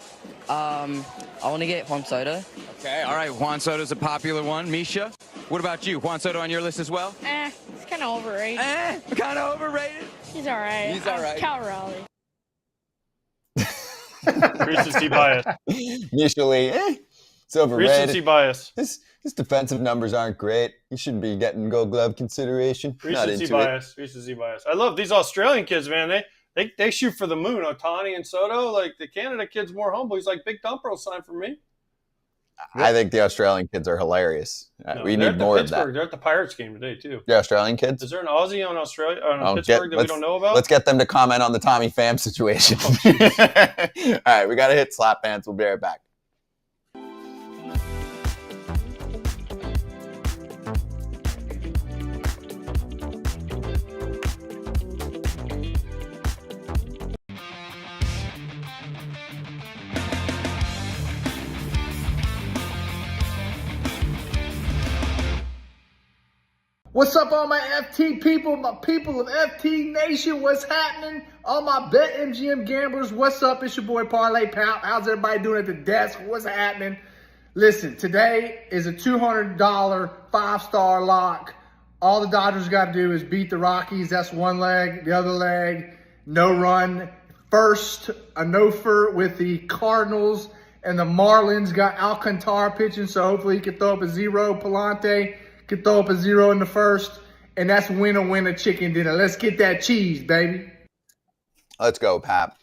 I want to get Juan Soto. Okay, all right. Juan Soto's a popular one. Misha, what about you? Juan Soto on your list as well? He's kind of overrated. Kind of overrated? He's all right. He's all right. Cal Raleigh. Recency bias. Usually, it's overrated. Recency bias. His defensive numbers aren't great. He shouldn't be getting Gold Glove consideration. Recency bias. Recency bias. I love these Australian kids, man. They shoot for the moon. Otani and Soto, like the Canada kid's more humble. He's like, Big Dumper will sign for me. I think the Australian kids are hilarious. No, we need more of that. They're at the Pirates game today, too. The Australian kids? Is there an Aussie on Australia, Pittsburgh that we don't know about? Let's get them to comment on the Tommy Pham situation. All right, we got to hit slap pants. We'll be right back. What's up, all my FT people, my people of FT Nation? What's happening? All my BETMGM gamblers, what's up? It's your boy Parlay Pal. How's everybody doing at the desk? What's happening? Listen, today is a $200 5-star lock. All the Dodgers got to do is beat the Rockies. That's one leg. The other leg, no run. First, a no-fer with the Cardinals, and the Marlins got Alcantara pitching, so hopefully he can throw up a 0. Palante can throw up a 0 in the first, and that's winner chicken dinner. Let's get that cheese, baby. Let's go, Pap.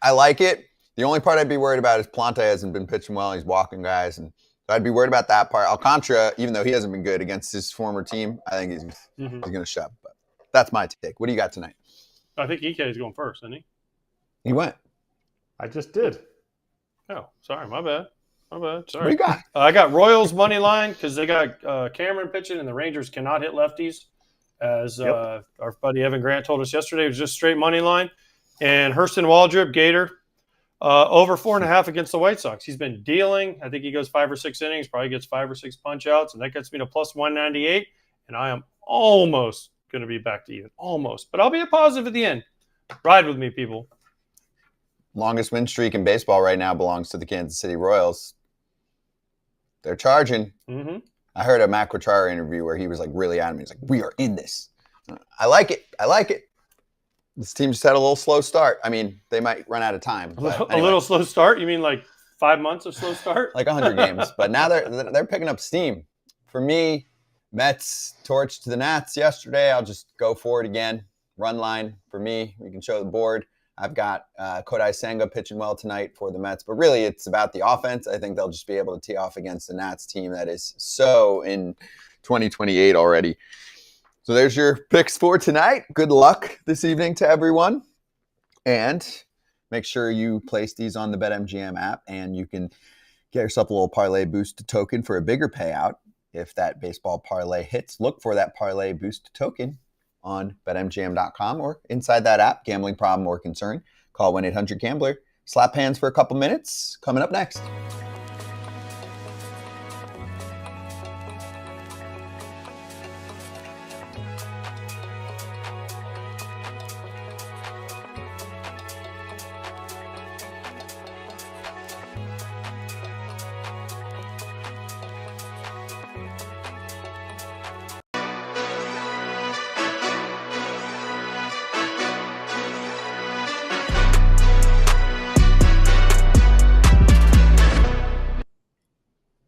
I like it. The only part I'd be worried about is Palante hasn't been pitching well. He's walking guys, and so I'd be worried about that part. Alcantara, even though he hasn't been good against his former team, I think he's going to shove. But that's my take. What do you got tonight? I think EK is going first, isn't he? He went. I just did. Oh, sorry. My bad. Sorry. What do you got? I got Royals money line because they got Cameron pitching, and the Rangers cannot hit lefties, as our buddy Evan Grant told us yesterday. It was just straight money line. And Hurston Waldrop, Gator, over 4.5 against the White Sox. He's been dealing. I think he goes 5 or 6 innings, probably gets 5 or 6 punch outs, and that gets me to plus 198. And I am almost going to be back to even. Almost. But I'll be a positive at the end. Ride with me, people. Longest win streak in baseball right now belongs to the Kansas City Royals. They're charging. Mm-hmm. I heard a Matt Quatraro interview where he was like really adamant. He's like, we are in this. I like it. This team just had a little slow start. I mean, they might run out of time. But anyway. A little slow start? You mean like 5 months of slow start? Like 100 games. But now they're picking up steam. For me, Mets torched the Nats yesterday. I'll just go for it again. Run line for me. We can show the board. I've got Kodai Senga pitching well tonight for the Mets. But really, it's about the offense. I think they'll just be able to tee off against the Nats team that is so in 2028 already. So there's your picks for tonight. Good luck this evening to everyone. And make sure you place these on the BetMGM app, and you can get yourself a little parlay boost token for a bigger payout. If that baseball parlay hits, look for that parlay boost token on BetMGM.com or inside that app. Gambling problem or concern, call 1-800-GAMBLER. Slap hands for a couple minutes. Coming up next.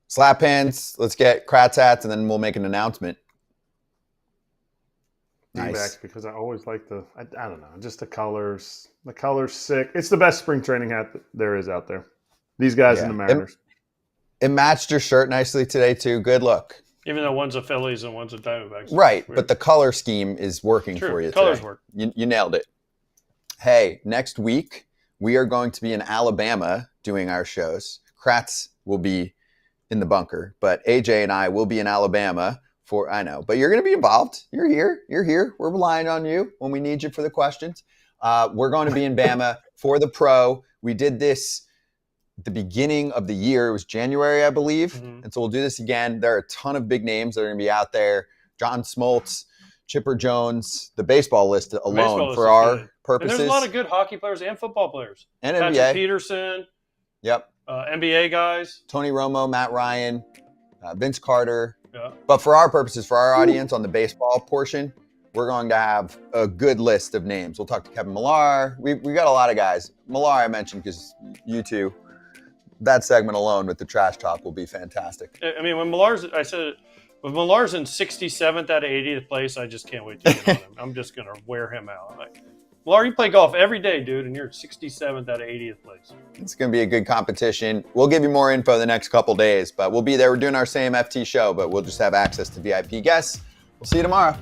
Slap hands. Let's get Kratz hats, and then we'll make an announcement. Nice. Because I always like I don't know, just the colors. The color's sick. It's the best spring training hat that there is out there. These guys in the Mariners. It matched your shirt nicely today, too. Good look. Even though one's a Phillies and one's a Diamondbacks. Right, but the color scheme is working for you colors today. Work. You nailed it. Hey, next week, we are going to be in Alabama doing our shows. Kratz will be in the bunker, but AJ and I will be in Alabama but you're going to be involved. You're here. We're relying on you when we need you for the questions. We're going to be in Bama for the pro. We did this at the beginning of the year. It was January, I believe. Mm-hmm. And so we'll do this again. There are a ton of big names that are going to be out there. John Smoltz, Chipper Jones, the baseball list alone for our purposes. And there's a lot of good hockey players and football players. And Patrick NBA. Peterson. Yep. NBA guys. Tony Romo, Matt Ryan, Vince Carter. Yeah. But for our purposes, for our audience on the baseball portion, we're going to have a good list of names. We'll talk to Kevin Millar. We got a lot of guys. Millar I mentioned because you two, that segment alone with the trash talk will be fantastic. I mean, when Millar's in 67th out of 80th place, I just can't wait to get on him. I'm just going to wear him out. Millar, you play golf every day, dude, and you're 67th out of 80th place. It's going to be a good competition. We'll give you more info the next couple days, but we'll be there. We're doing our same FT show, but we'll just have access to VIP guests. We'll see you tomorrow.